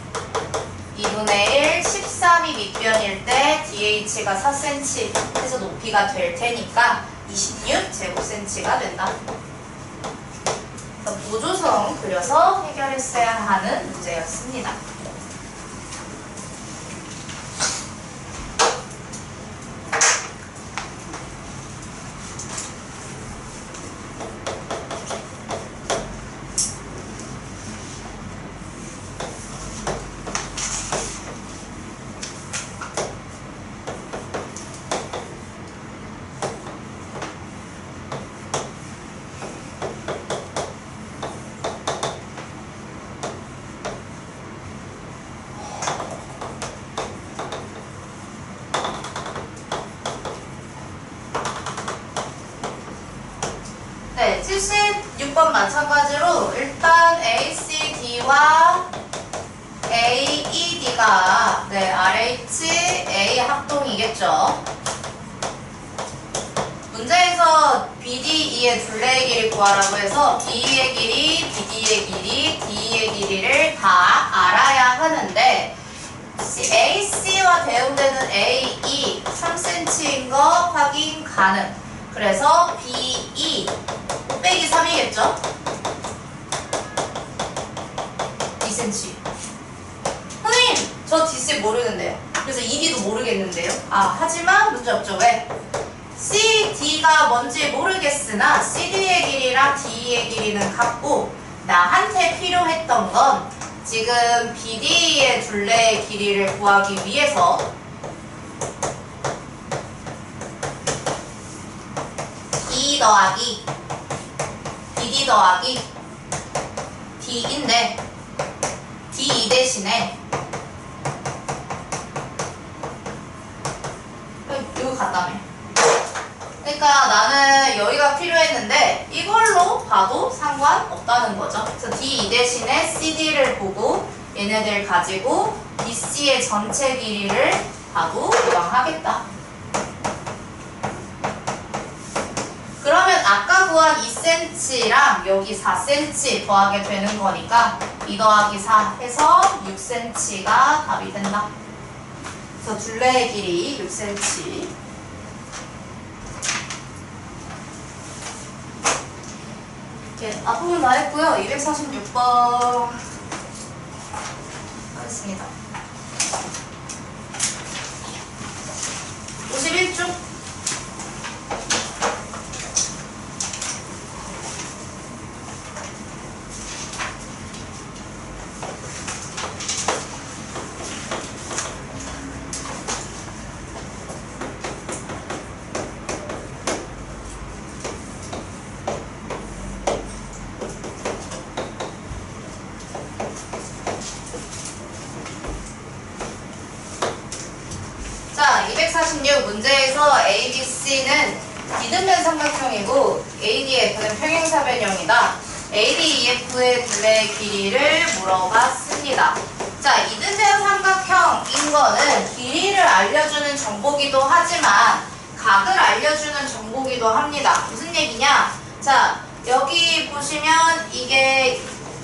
2분의 1, 13이 밑변일 때 DH가 4cm 해서 높이가 될 테니까 26제곱cm가 된다. 그래서 보조성 그려서 해결했어야 하는 문제였습니다. 네, 76번 마찬가지로 일단 ACD와 AED가 네, RH, A 합동이겠죠. 문제에서 BDE의 둘레의 길이 구하라고 해서 BE의 길이, BD의 길이, DE의 길이를 다 알아야 하는데 AC와 대응되는 AE 3cm인 거 확인 가능. 그래서 BE 빼기 3이겠죠? 2cm. 선생님, 저 DC 모르는데요. 그래서 ED도 모르겠는데요. 아, 하지만 문제없죠. 왜? CD가 뭔지 모르겠으나 CD의 길이랑 DE의 길이는 같고 나한테 필요했던 건 지금 BD의 둘레의 길이를 구하기 위해서 E 더하기 BD 더하기 D인데 DE 대신에 이거 같다며. 그러니까 나는 여기가 D가 필요했는데 이걸로 봐도 상관없다는 거죠. 그래서 D 대신에 CD를 보고 얘네들 가지고 BC의 전체 길이를 봐도 무방하겠다. 그러면 아까 구한 2cm랑 여기 4cm 더하게 되는 거니까 2 더하기 4 해서 6cm가 답이 된다. 그래서 둘레의 길이 6cm. 이렇게 앞부분 다 했고요. 246번 하겠습니다. 51쪽. 자, 246 문제에서 ABC는 이등변 삼각형이고 ADF는 평행사변형이다. ADEF의 둘레의 길이를 물어봤습니다. 자, 이등변 삼각형인 거는 길이를 알려주는 정보기도 하지만 각을 알려주는 정보기도 합니다. 무슨 얘기냐? 자, 여기 보시면 이게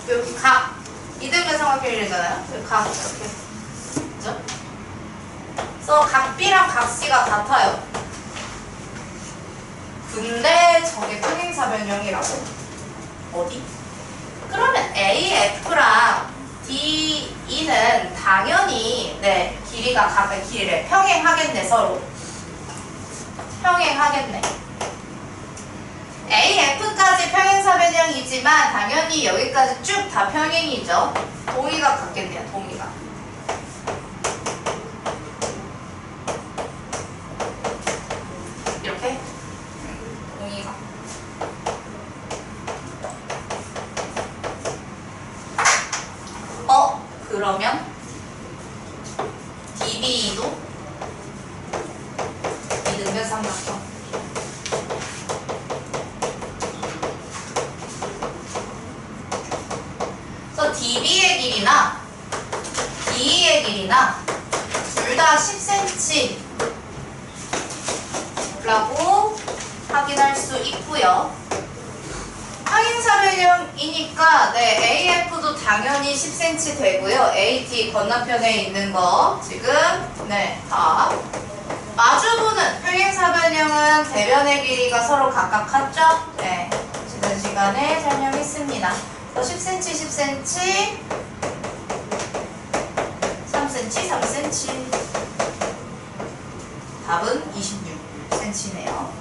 여기 각 이등변 삼각형이잖아요. 각 이렇게 그죠? 그래서 각 B랑 각 C가 같아요. 근데 저게 평행사변형이라고? 어디? 그러면 AF랑 DE는 당연히 길이가 각의 길이를 평행하겠네. 서로 평행하겠네. AF까지 평행사변형이지만 당연히 여기까지 쭉 다 평행이죠. 동의가 같겠네요. 동의가. 이렇게 동의가. 그러면 DB도 이등변 삼각형. 그래서 DB의 길이나 DE의 길이나 둘 다 10cm 라고 확인할 수 있고요. 평행사변형이니까 AF도 당연히 10cm 되고요. AD 건너편에 있는 거 지금 다 마주보는 평행사변형은 대변의 길이가 서로 각각 같죠? 지난 시간에 설명했습니다. 10cm, 10cm, 3cm, 3cm. 답은 26cm네요.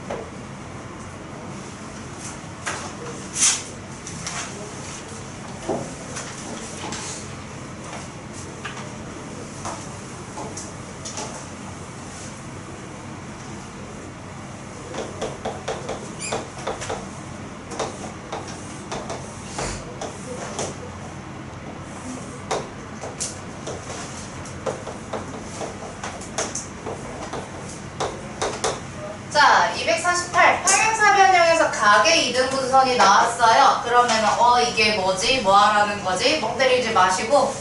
자, 248 평행사변형에서 각의 이등분선이 나왔어요. 그러면 이게 뭐지? 뭐 하라는 거지? 멍 때리지 마시고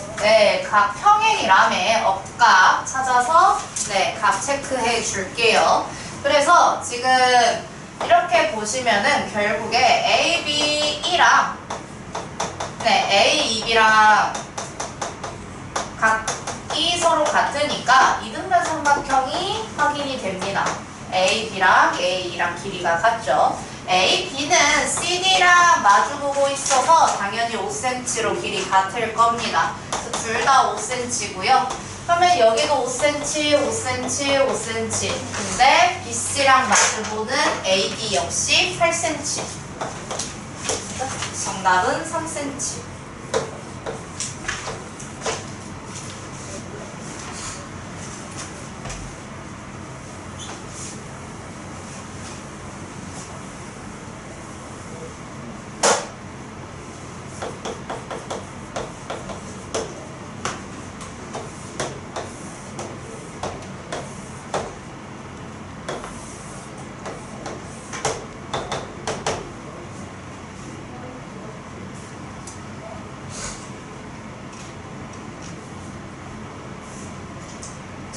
각 평행이라며 억각 찾아서 각 체크해 줄게요. 그래서 지금 이렇게 보시면은 결국에 A, B, E랑 A, E, B랑 각이 서로 같으니까 이등변 삼각형이 확인이 됩니다. A, B랑 A랑 길이가 같죠. A, B는 CD랑 마주보고 있어서 당연히 5cm로 길이 같을 겁니다. 그래서 둘 다 5cm고요. 그러면 여기도 5cm, 5cm, 5cm. 근데 BC랑 마주보는 AD 역시 8cm. 정답은 3cm.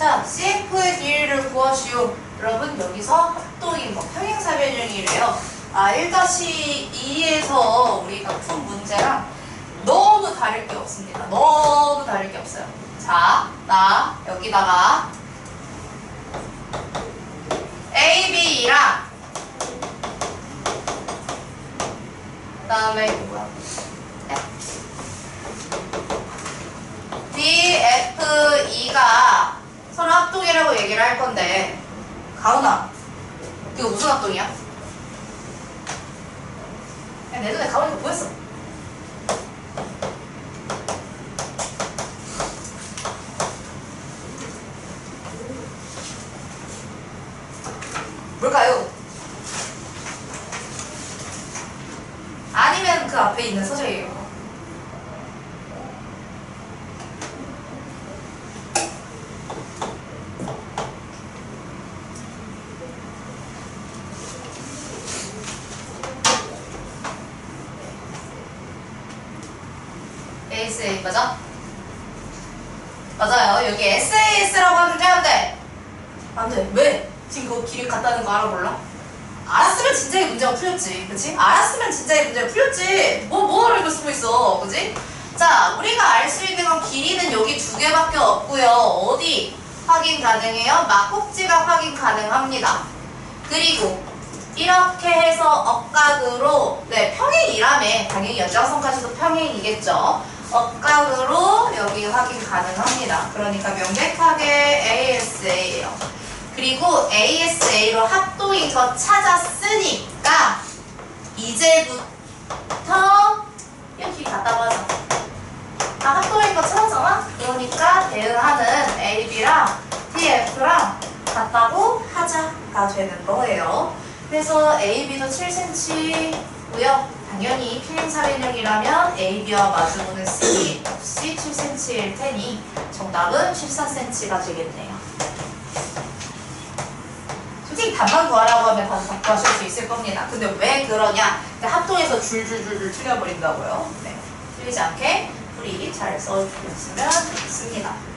자, CF의 길이를 구하시오. 여러분 여기서 합동인 거 평행사변형이래요. 1-2에서 우리가 푼 문제랑 너무 다를 게 없습니다. 너무 다를 게 없어요. 자, 나 여기다가 AB랑 그 다음에 이거 뭐야? DFE가 서로 합동이라고 얘기를 할 건데, 가은아, 이거 무슨 합동이야? 야, 내 눈에 가은이가 보였어. 뭘까요? 아니면 그 앞에 있는 서적이에요. ASA 맞아? 맞아요. 여기 SAS라고 하면 되는데 안 돼. 왜? 지금 그거 길이 같다는 거 알아볼라? 알았으면 진짜의 문제가 풀렸지. 그치? 알았으면 진짜의 문제가 풀렸지. 뭐를 이거 쓰고 있어. 그치? 자, 우리가 알 수 있는 건 길이는 여기 두 개밖에 없고요. 어디 확인 가능해요? 막꼭지가 확인 가능합니다. 그리고 이렇게 해서 억각으로, 네, 평행이라며 당연히 연장선까지도 평행이겠죠. 억각으로 여기 확인 가능합니다. 그러니까 명백하게 ASA예요. 그리고 ASA로 합동인 거 찾았으니까 이제부터 이렇게 같다고 하자. 합동인 거 찾았잖아? 그러니까 대응하는 AB랑 DF랑 같다고 하자가 되는 거예요. 그래서 AB도 7cm고요. 당연히 평행사변형이라면 AB와 마주보는 C 역시 7cm일 테니 정답은 14cm가 되겠네요. 솔직히 답만 구하라고 하면 다 구하실 수 있을 겁니다. 근데 왜 그러냐? 합동해서 줄줄줄줄 틀려버린다고요. 네, 틀리지 않게 풀이 잘 써주셨으면 좋겠습니다.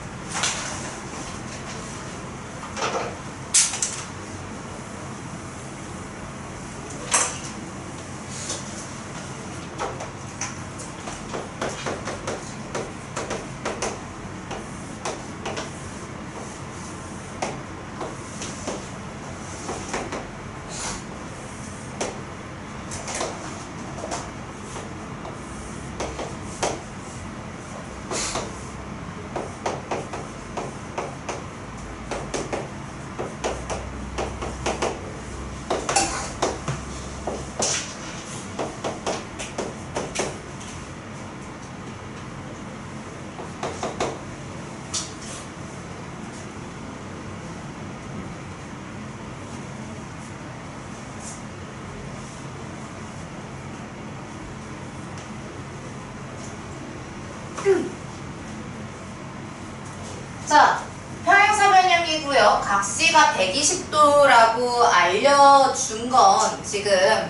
자, 평행사변형이고요. 각시가 120도라고 알려준 건 지금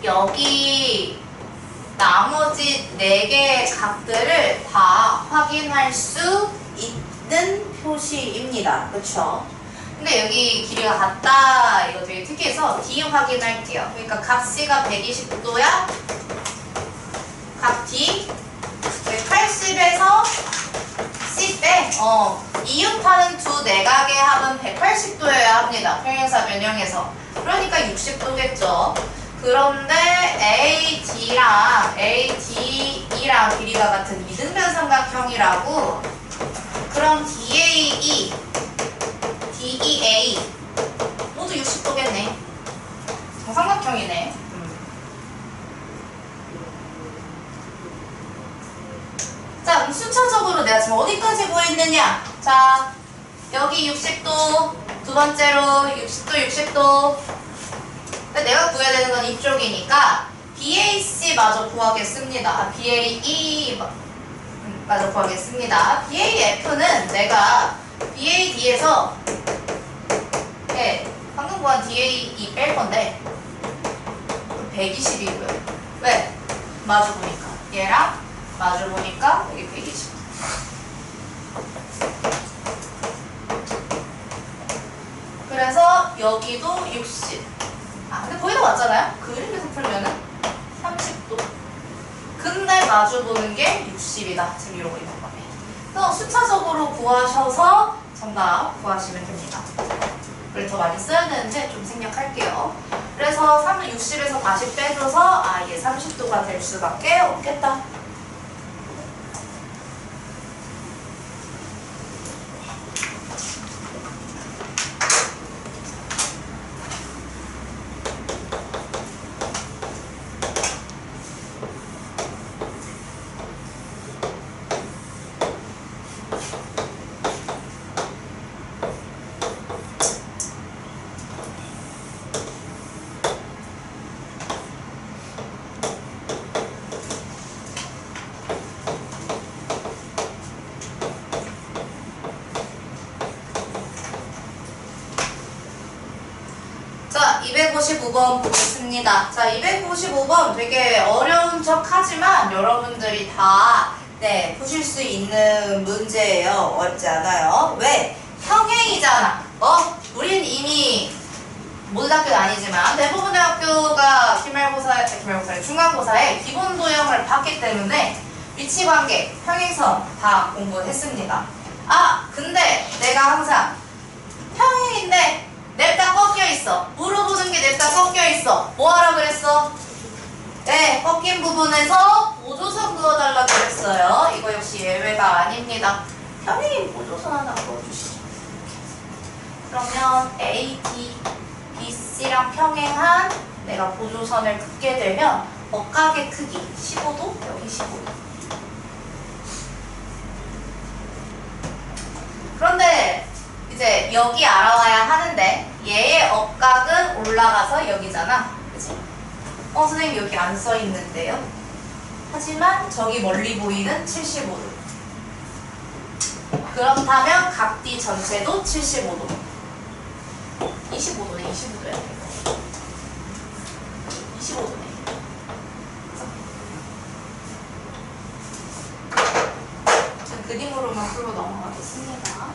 여기 나머지 4개의 각들을 다 확인할 수 있는 표시입니다. 그쵸? 근데 여기 길이가 같다. 이거 되게 특이해서 D 확인할게요. 그러니까 각시가 120도야. 각 D 180에서 C 빼. 이웃하는 두 내각의 합은 180도여야 합니다. 평행사변형에서. 그러니까 60도겠죠. 그런데 AD랑 ADE랑 길이가 같은 이등변 삼각형이라고. 그럼 DAE, DEA 모두 60도겠네. 정삼각형이네. 자, 그럼 순차적으로 내가 지금 어디까지 구했느냐? 자, 여기 60도, 두 번째로 60도, 60도. 내가 구해야 되는 건 이쪽이니까 BAC 마저 구하겠습니다. BAE 마저 구하겠습니다. BAF는 내가 BAD에서 방금 구한 DAE 뺄 건데 120이고요. 왜? 마주 보니까. 얘랑 마주 보니까 여기 120. 여기도 60. 근데 거의 다 맞잖아요? 그림에서 풀면은 30도. 근데 마주보는 게 60이다. 지금 이러고 있는 거네. 그래서 숫자적으로 구하셔서 정답 구하시면 됩니다. 원래 더 많이 써야 되는데 좀 생략할게요. 그래서 60에서 다시 빼줘서 이게 30도가 될 수밖에 없겠다. 자, 255번 보겠습니다. 자, 255번 되게 어려운 척 하지만 여러분들이 다 푸실 수 있는 문제예요. 어렵지 않아요. 왜? 평행이잖아. 우린 이미 모든 학교는 아니지만 대부분의 학교가 중간고사에 기본 도형을 봤기 때문에 위치관계, 평행선 다 공부했습니다. 근데 내가 항상 평행인데 냅다 꺾여있어. 물어보는 게 냅다 꺾여있어. 뭐하라 그랬어? 네, 꺾인 부분에서 보조선 그어달라 그랬어요. 이거 역시 예외가 아닙니다. 평행인 보조선 하나 그어주시죠. 그러면 A, D, B, C랑 평행한 내가 보조선을 긋게 되면 억각의 크기 15도, 여기 15도. 그런데 이제 여기 알아와야 하는데 얘의 억각은 올라가서 여기잖아. 그치? 선생님 여기 안 써있는데요. 하지만 저기 멀리 보이는 75도. 그렇다면 각D 전체도 75도. 25도네, 25도야. 25도네. 그림으로만 풀고 넘어가겠습니다.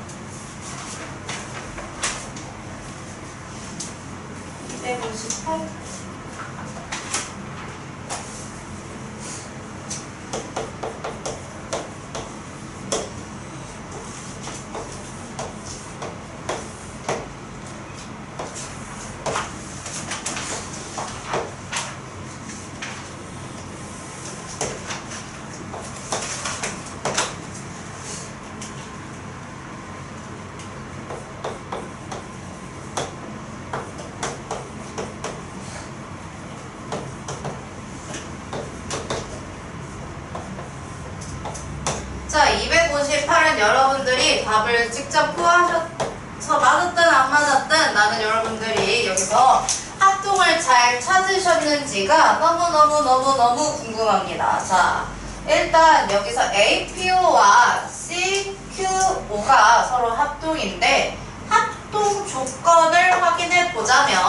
258. 자, 258은 여러분들이 답을 직접 구하셔서 맞았든 안 맞았든 나는 여러분들이 여기서 합동을 잘 찾으셨는지가 너무너무 궁금합니다. 자, 일단 여기서 APO와 CQO가 서로 합동인데 합동 조건을 확인해 보자면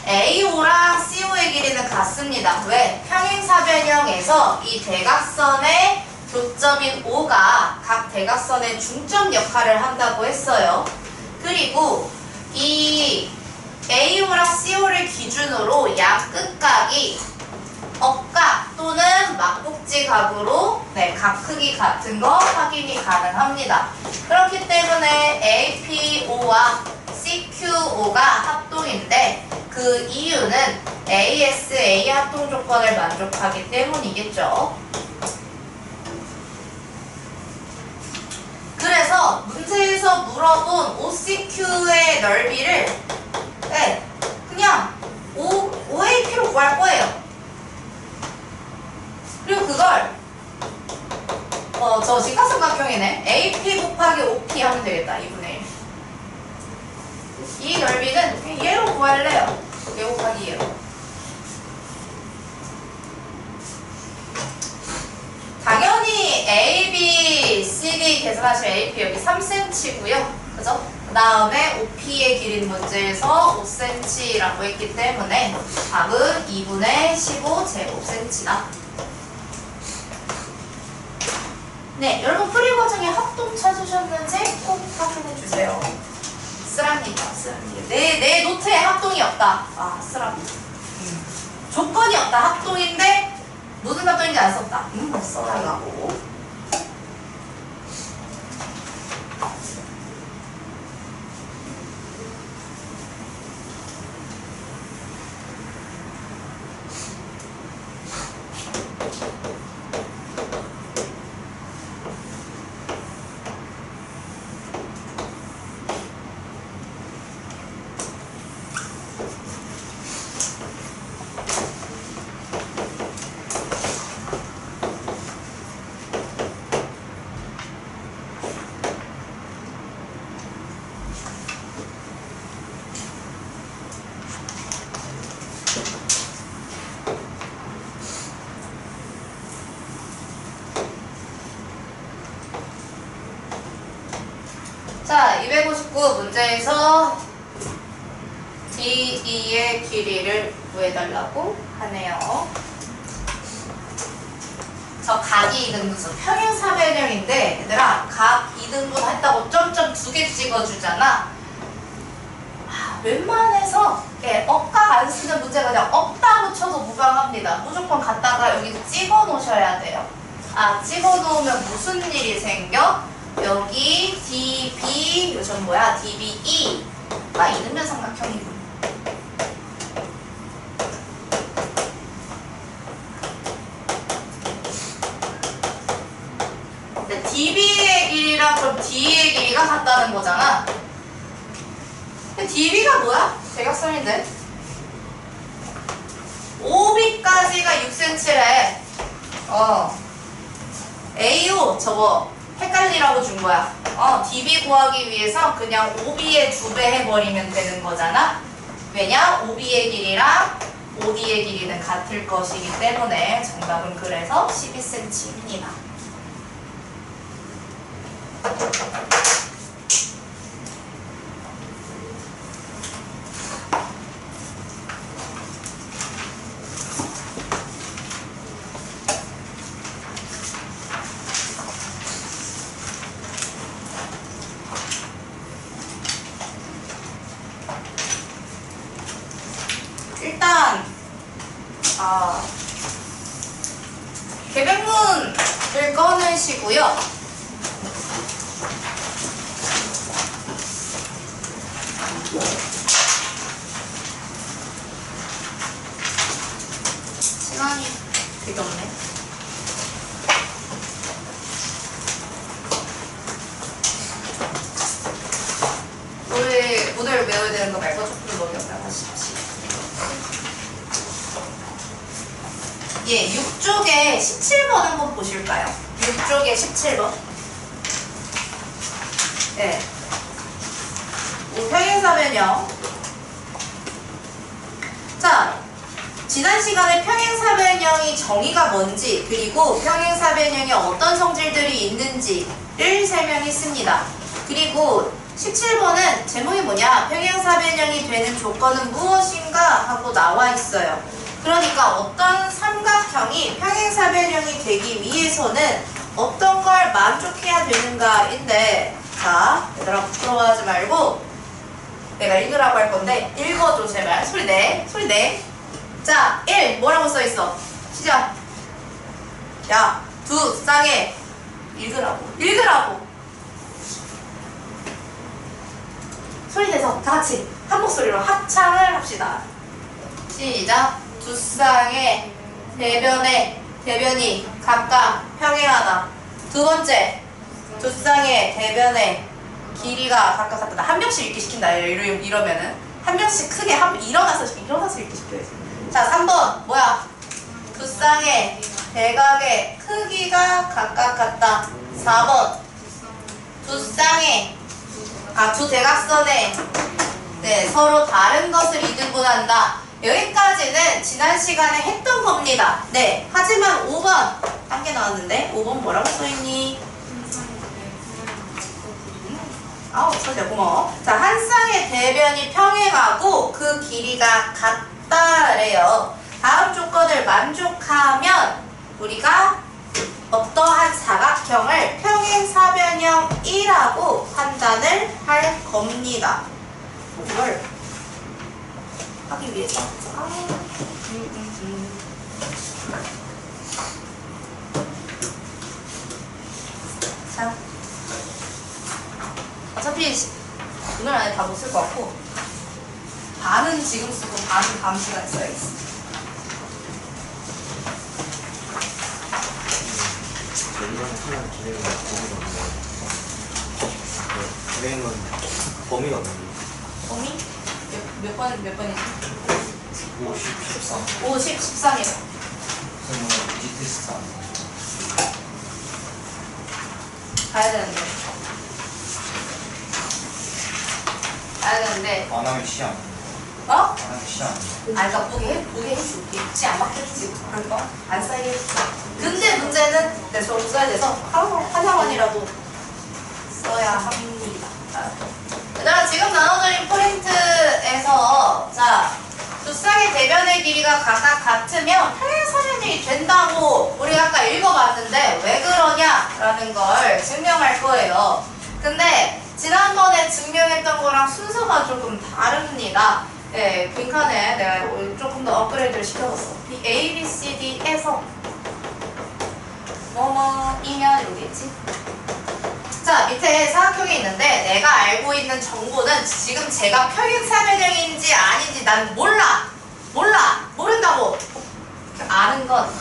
AO랑 CO의 길이는 같습니다. 왜? 평행사변형에서 이 대각선의 교점인 O가 각 대각선의 중점 역할을 한다고 했어요. 그리고 이 AO랑 CO를 기준으로 양 끝각이 억각 또는 막복지각으로 각 크기 같은 거 확인이 가능합니다. 그렇기 때문에 APO와 CQO가 합동인데 그 이유는 ASA 합동 조건을 만족하기 때문이겠죠. 그래서 문제에서 물어본 OCQ의 넓이를 그냥 OAP로 구할 거예요. 그리고 그걸 저 직각삼각형이네. AP 곱하기 OP 하면 되겠다. 2분의 1. 이 넓이는 그냥 얘로 구할래요. 얘 곱하기 얘로. 당연히 A, B, C, D 계산하시면 AP 여기 3cm고요. 그죠? 그 다음에 OP의 길이는 문제에서 5cm라고 했기 때문에 답은 2분의 15 제곱cm다. 네, 여러분 풀이 과정에 합동 찾으셨는지 꼭 확인해 주세요. 쓰란 얘기야, 쓰란 얘기. 내 노트에 합동이 없다. 아, 쓰라고. 조건이 없다. 합동인데 무슨 합동인지 안 썼다. 써라고. 자, 259 문제에서 DE의 길이를 구해달라고 하네요. 저 각이 2등분수 평행사변형인데 얘들아 각 2등분 했다고 점점 2개 찍어주잖아. 웬만해서 억각 안 쓰는 문제가 그냥 없다고 쳐도 무방합니다. 무조건 갖다가 여기 찍어 놓으셔야 돼요. 아, 찍어 놓으면 무슨 일이 생겨? 여기 DB 요즘 뭐야? DBE 아, 이등변 삼각형이군. 근데 DB의 길이랑 그럼 D의 길이가 같다는 거잖아. 근데 DB가 뭐야? 대각선인데 5B까지가 6cm래. AO 저거 헷갈리라고 준 거야. DB 구하기 위해서 그냥 OB의 2배 해버리면 되는 거잖아. 왜냐? OB의 길이랑 OD의 길이는 같을 것이기 때문에 정답은 그래서 12cm입니다. 일단 계백문을 꺼내시고요. 시간이 되게 없네. 오늘 외워야 되는 거 말고 조금 넘겼다 다시. 예, 6쪽에 17번 한번 보실까요? 6쪽에 17번. 예. 평행사변형. 자, 지난 시간에 평행사변형이 정의가 뭔지, 그리고 평행사변형에 어떤 성질들이 있는지를 설명했습니다. 그리고 17번은 제목이 뭐냐? 평행사변형이 되는 조건은 무엇인가? 하고 나와 있어요. 그러니까 어떤 삼각형이 평행사변형이 되기 위해서는 어떤 걸 만족해야 되는가인데, 자, 얘들아 부끄러워하지 말고 내가 읽으라고 할 건데 읽어줘 제발. 소리 내. 소리 내. 자, 1 뭐라고 써있어? 시작. 야, 두 쌍에 읽으라고. 소리 내서 다 같이 한 목소리로 합창을 합시다. 시작. 두 쌍의 대변이 각각 평행하다. 두 번째, 두 쌍의 대변의 길이가 각각 같다. 한 명씩 읽기 시킨다. 이러면은 한 명씩 크게 일어나서 읽기 시켜야지. 자, 3번 뭐야? 두 쌍의 대각의 크기가 각각 같다. 4번 두 대각선에 서로 다른 것을 이등분한다. 여기까지는 지난 시간에 했던 겁니다. 네, 하지만 5번 딴 게 나왔는데 5번 뭐라고 써있니? 써줘. 고마워. 자, 한 쌍의 대변이 평행하고 그 길이가 같다래요. 다음 조건을 만족하면 우리가 어떠한 사각형을 평행사변형이라고 판단을 할 겁니다. 이걸 하기 위해서. 자, 어차피 오늘 안에 다 못 쓸 것 같고 반은 지금 쓰고 반은 다음 시간에 써야겠어. 이번에 하는 기능은 범위가 없네요. 불행은 범위가 없네요. 범위? 몇 번이지? 50, 13. 50, 13이요. 그러면 이 테스트 안 해요. 가야 되는데. 안 하면 시안. 어? 안 하면 시안. 그러니까 보게 해줄게. 혹시 안 맞겠지? 그런 거? 안 쌓이게 해줄게. 근데 문제는 내가 저거 써야 돼서 하나만이라도 써야 합니다. 얘들아, 지금 나눠드린 포인트에서 자, 두 쌍의 대변의 길이가 각각 같으면 평행사변이 된다고 우리 아까 읽어봤는데 왜 그러냐라는 걸 증명할 거예요. 근데 지난번에 증명했던 거랑 순서가 조금 다릅니다. 네, 빈칸에 내가 조금 더 업그레이드를 시켜봤어. A, B, C, D에서 뭐뭐이면 이러겠지. 자, 밑에 사각형이 있는데 내가 알고 있는 정보는 지금 제가 평행사변형인지 아닌지 난 모른다고. 아는 건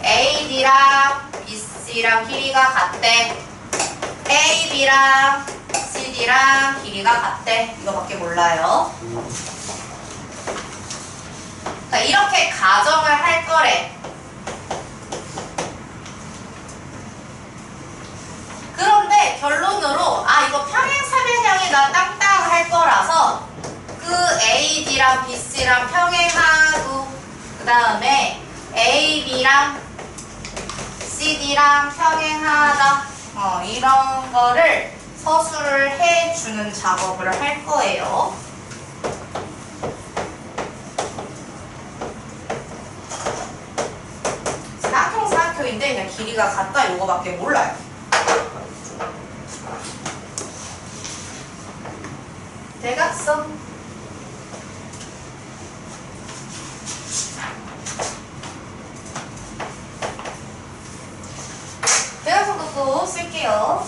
A, D랑 B, C랑 길이가 같대. A, B랑 C, D랑 길이가 같대. 이거밖에 몰라요. 자, 이렇게 가정을 할 거래. 그런데 결론으로 이거 평행사변형이다 땅땅 할 거라서 그 A, D랑 B, C랑 평행하고 그 다음에 A, B랑 C, D랑 평행하다 이런 거를 서술을 해주는 작업을 할 거예요. 사각형인데 그냥 길이가 같다 요거밖에 몰라요. 대각선 대각선도 또 쓸게요.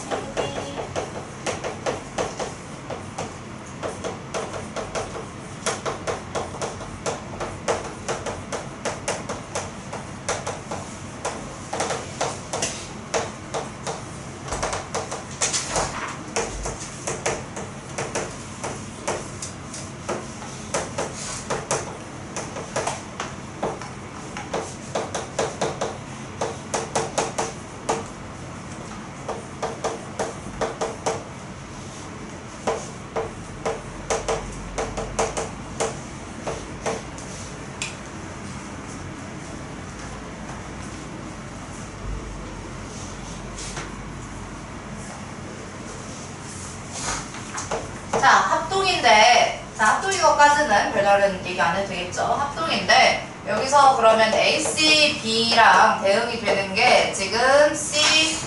합동인 것까지는 별다른 얘기 안 해도 되겠죠. 합동인데 여기서 그러면 AC, B랑 대응이 되는 게 지금 C,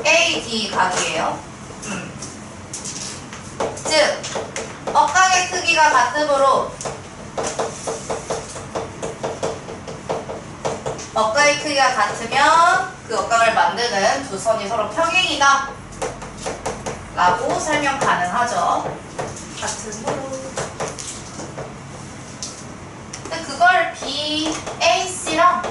A, D 각이에요. 즉 억각의 크기가 같으므로 억각의 크기가 같으면 그 억각을 만드는 두 선이 서로 평행이다 라고 설명 가능하죠. 같으므로. 근데 그걸 BAC랑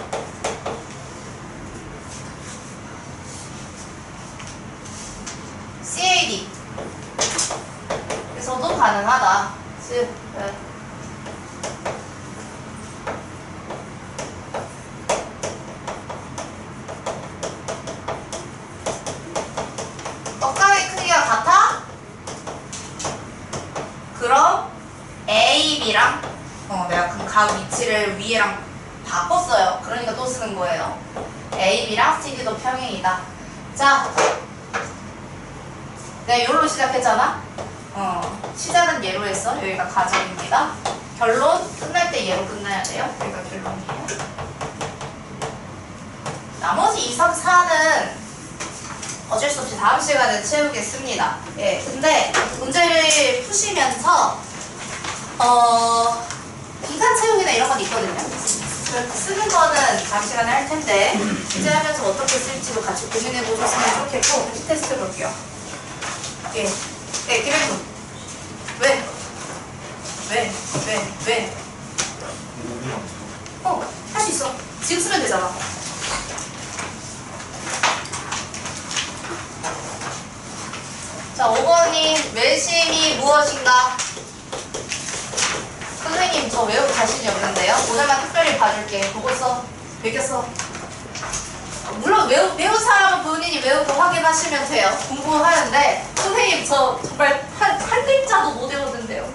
CAD 에서도 가능하다. 즉 억각의 크기가 같아? 그럼 A, B랑 내가 그 각 위치를 위에랑 바꿨어요. 그러니까 또 쓰는 거예요. A, B랑 CD도 평행이다. 자, 내가 요로 시작했잖아? 시작은 얘로 했어. 여기가 가정입니다. 결론 끝날 때 얘로 끝나야 돼요. 여기가 결론이에요. 나머지 2, 3, 4는 어쩔 수 없이 다음 시간에 채우겠습니다. 예, 근데 문제를 푸시면서 기간 채용이나 이런 건 있거든요. 쓰는 거는 다음 시간에 할 텐데 이제 하면서 어떻게 쓸지도 같이 고민해 보셨으면 좋겠고 다시 테스트 해볼게요. 예, 김혜준. 왜? 할 수 있어. 지금 쓰면 되잖아. 자, 5번님, 외심이 무엇인가? 선생님, 저 외우고 자신이 없는데요. 오늘만 특별히 봐줄게. 보고 써. 베꼈어. 물론 외운 사람은 본인이 외우고 확인하시면 돼요. 공부하는데 선생님, 저 정말 한 글자도 못 외우는데요.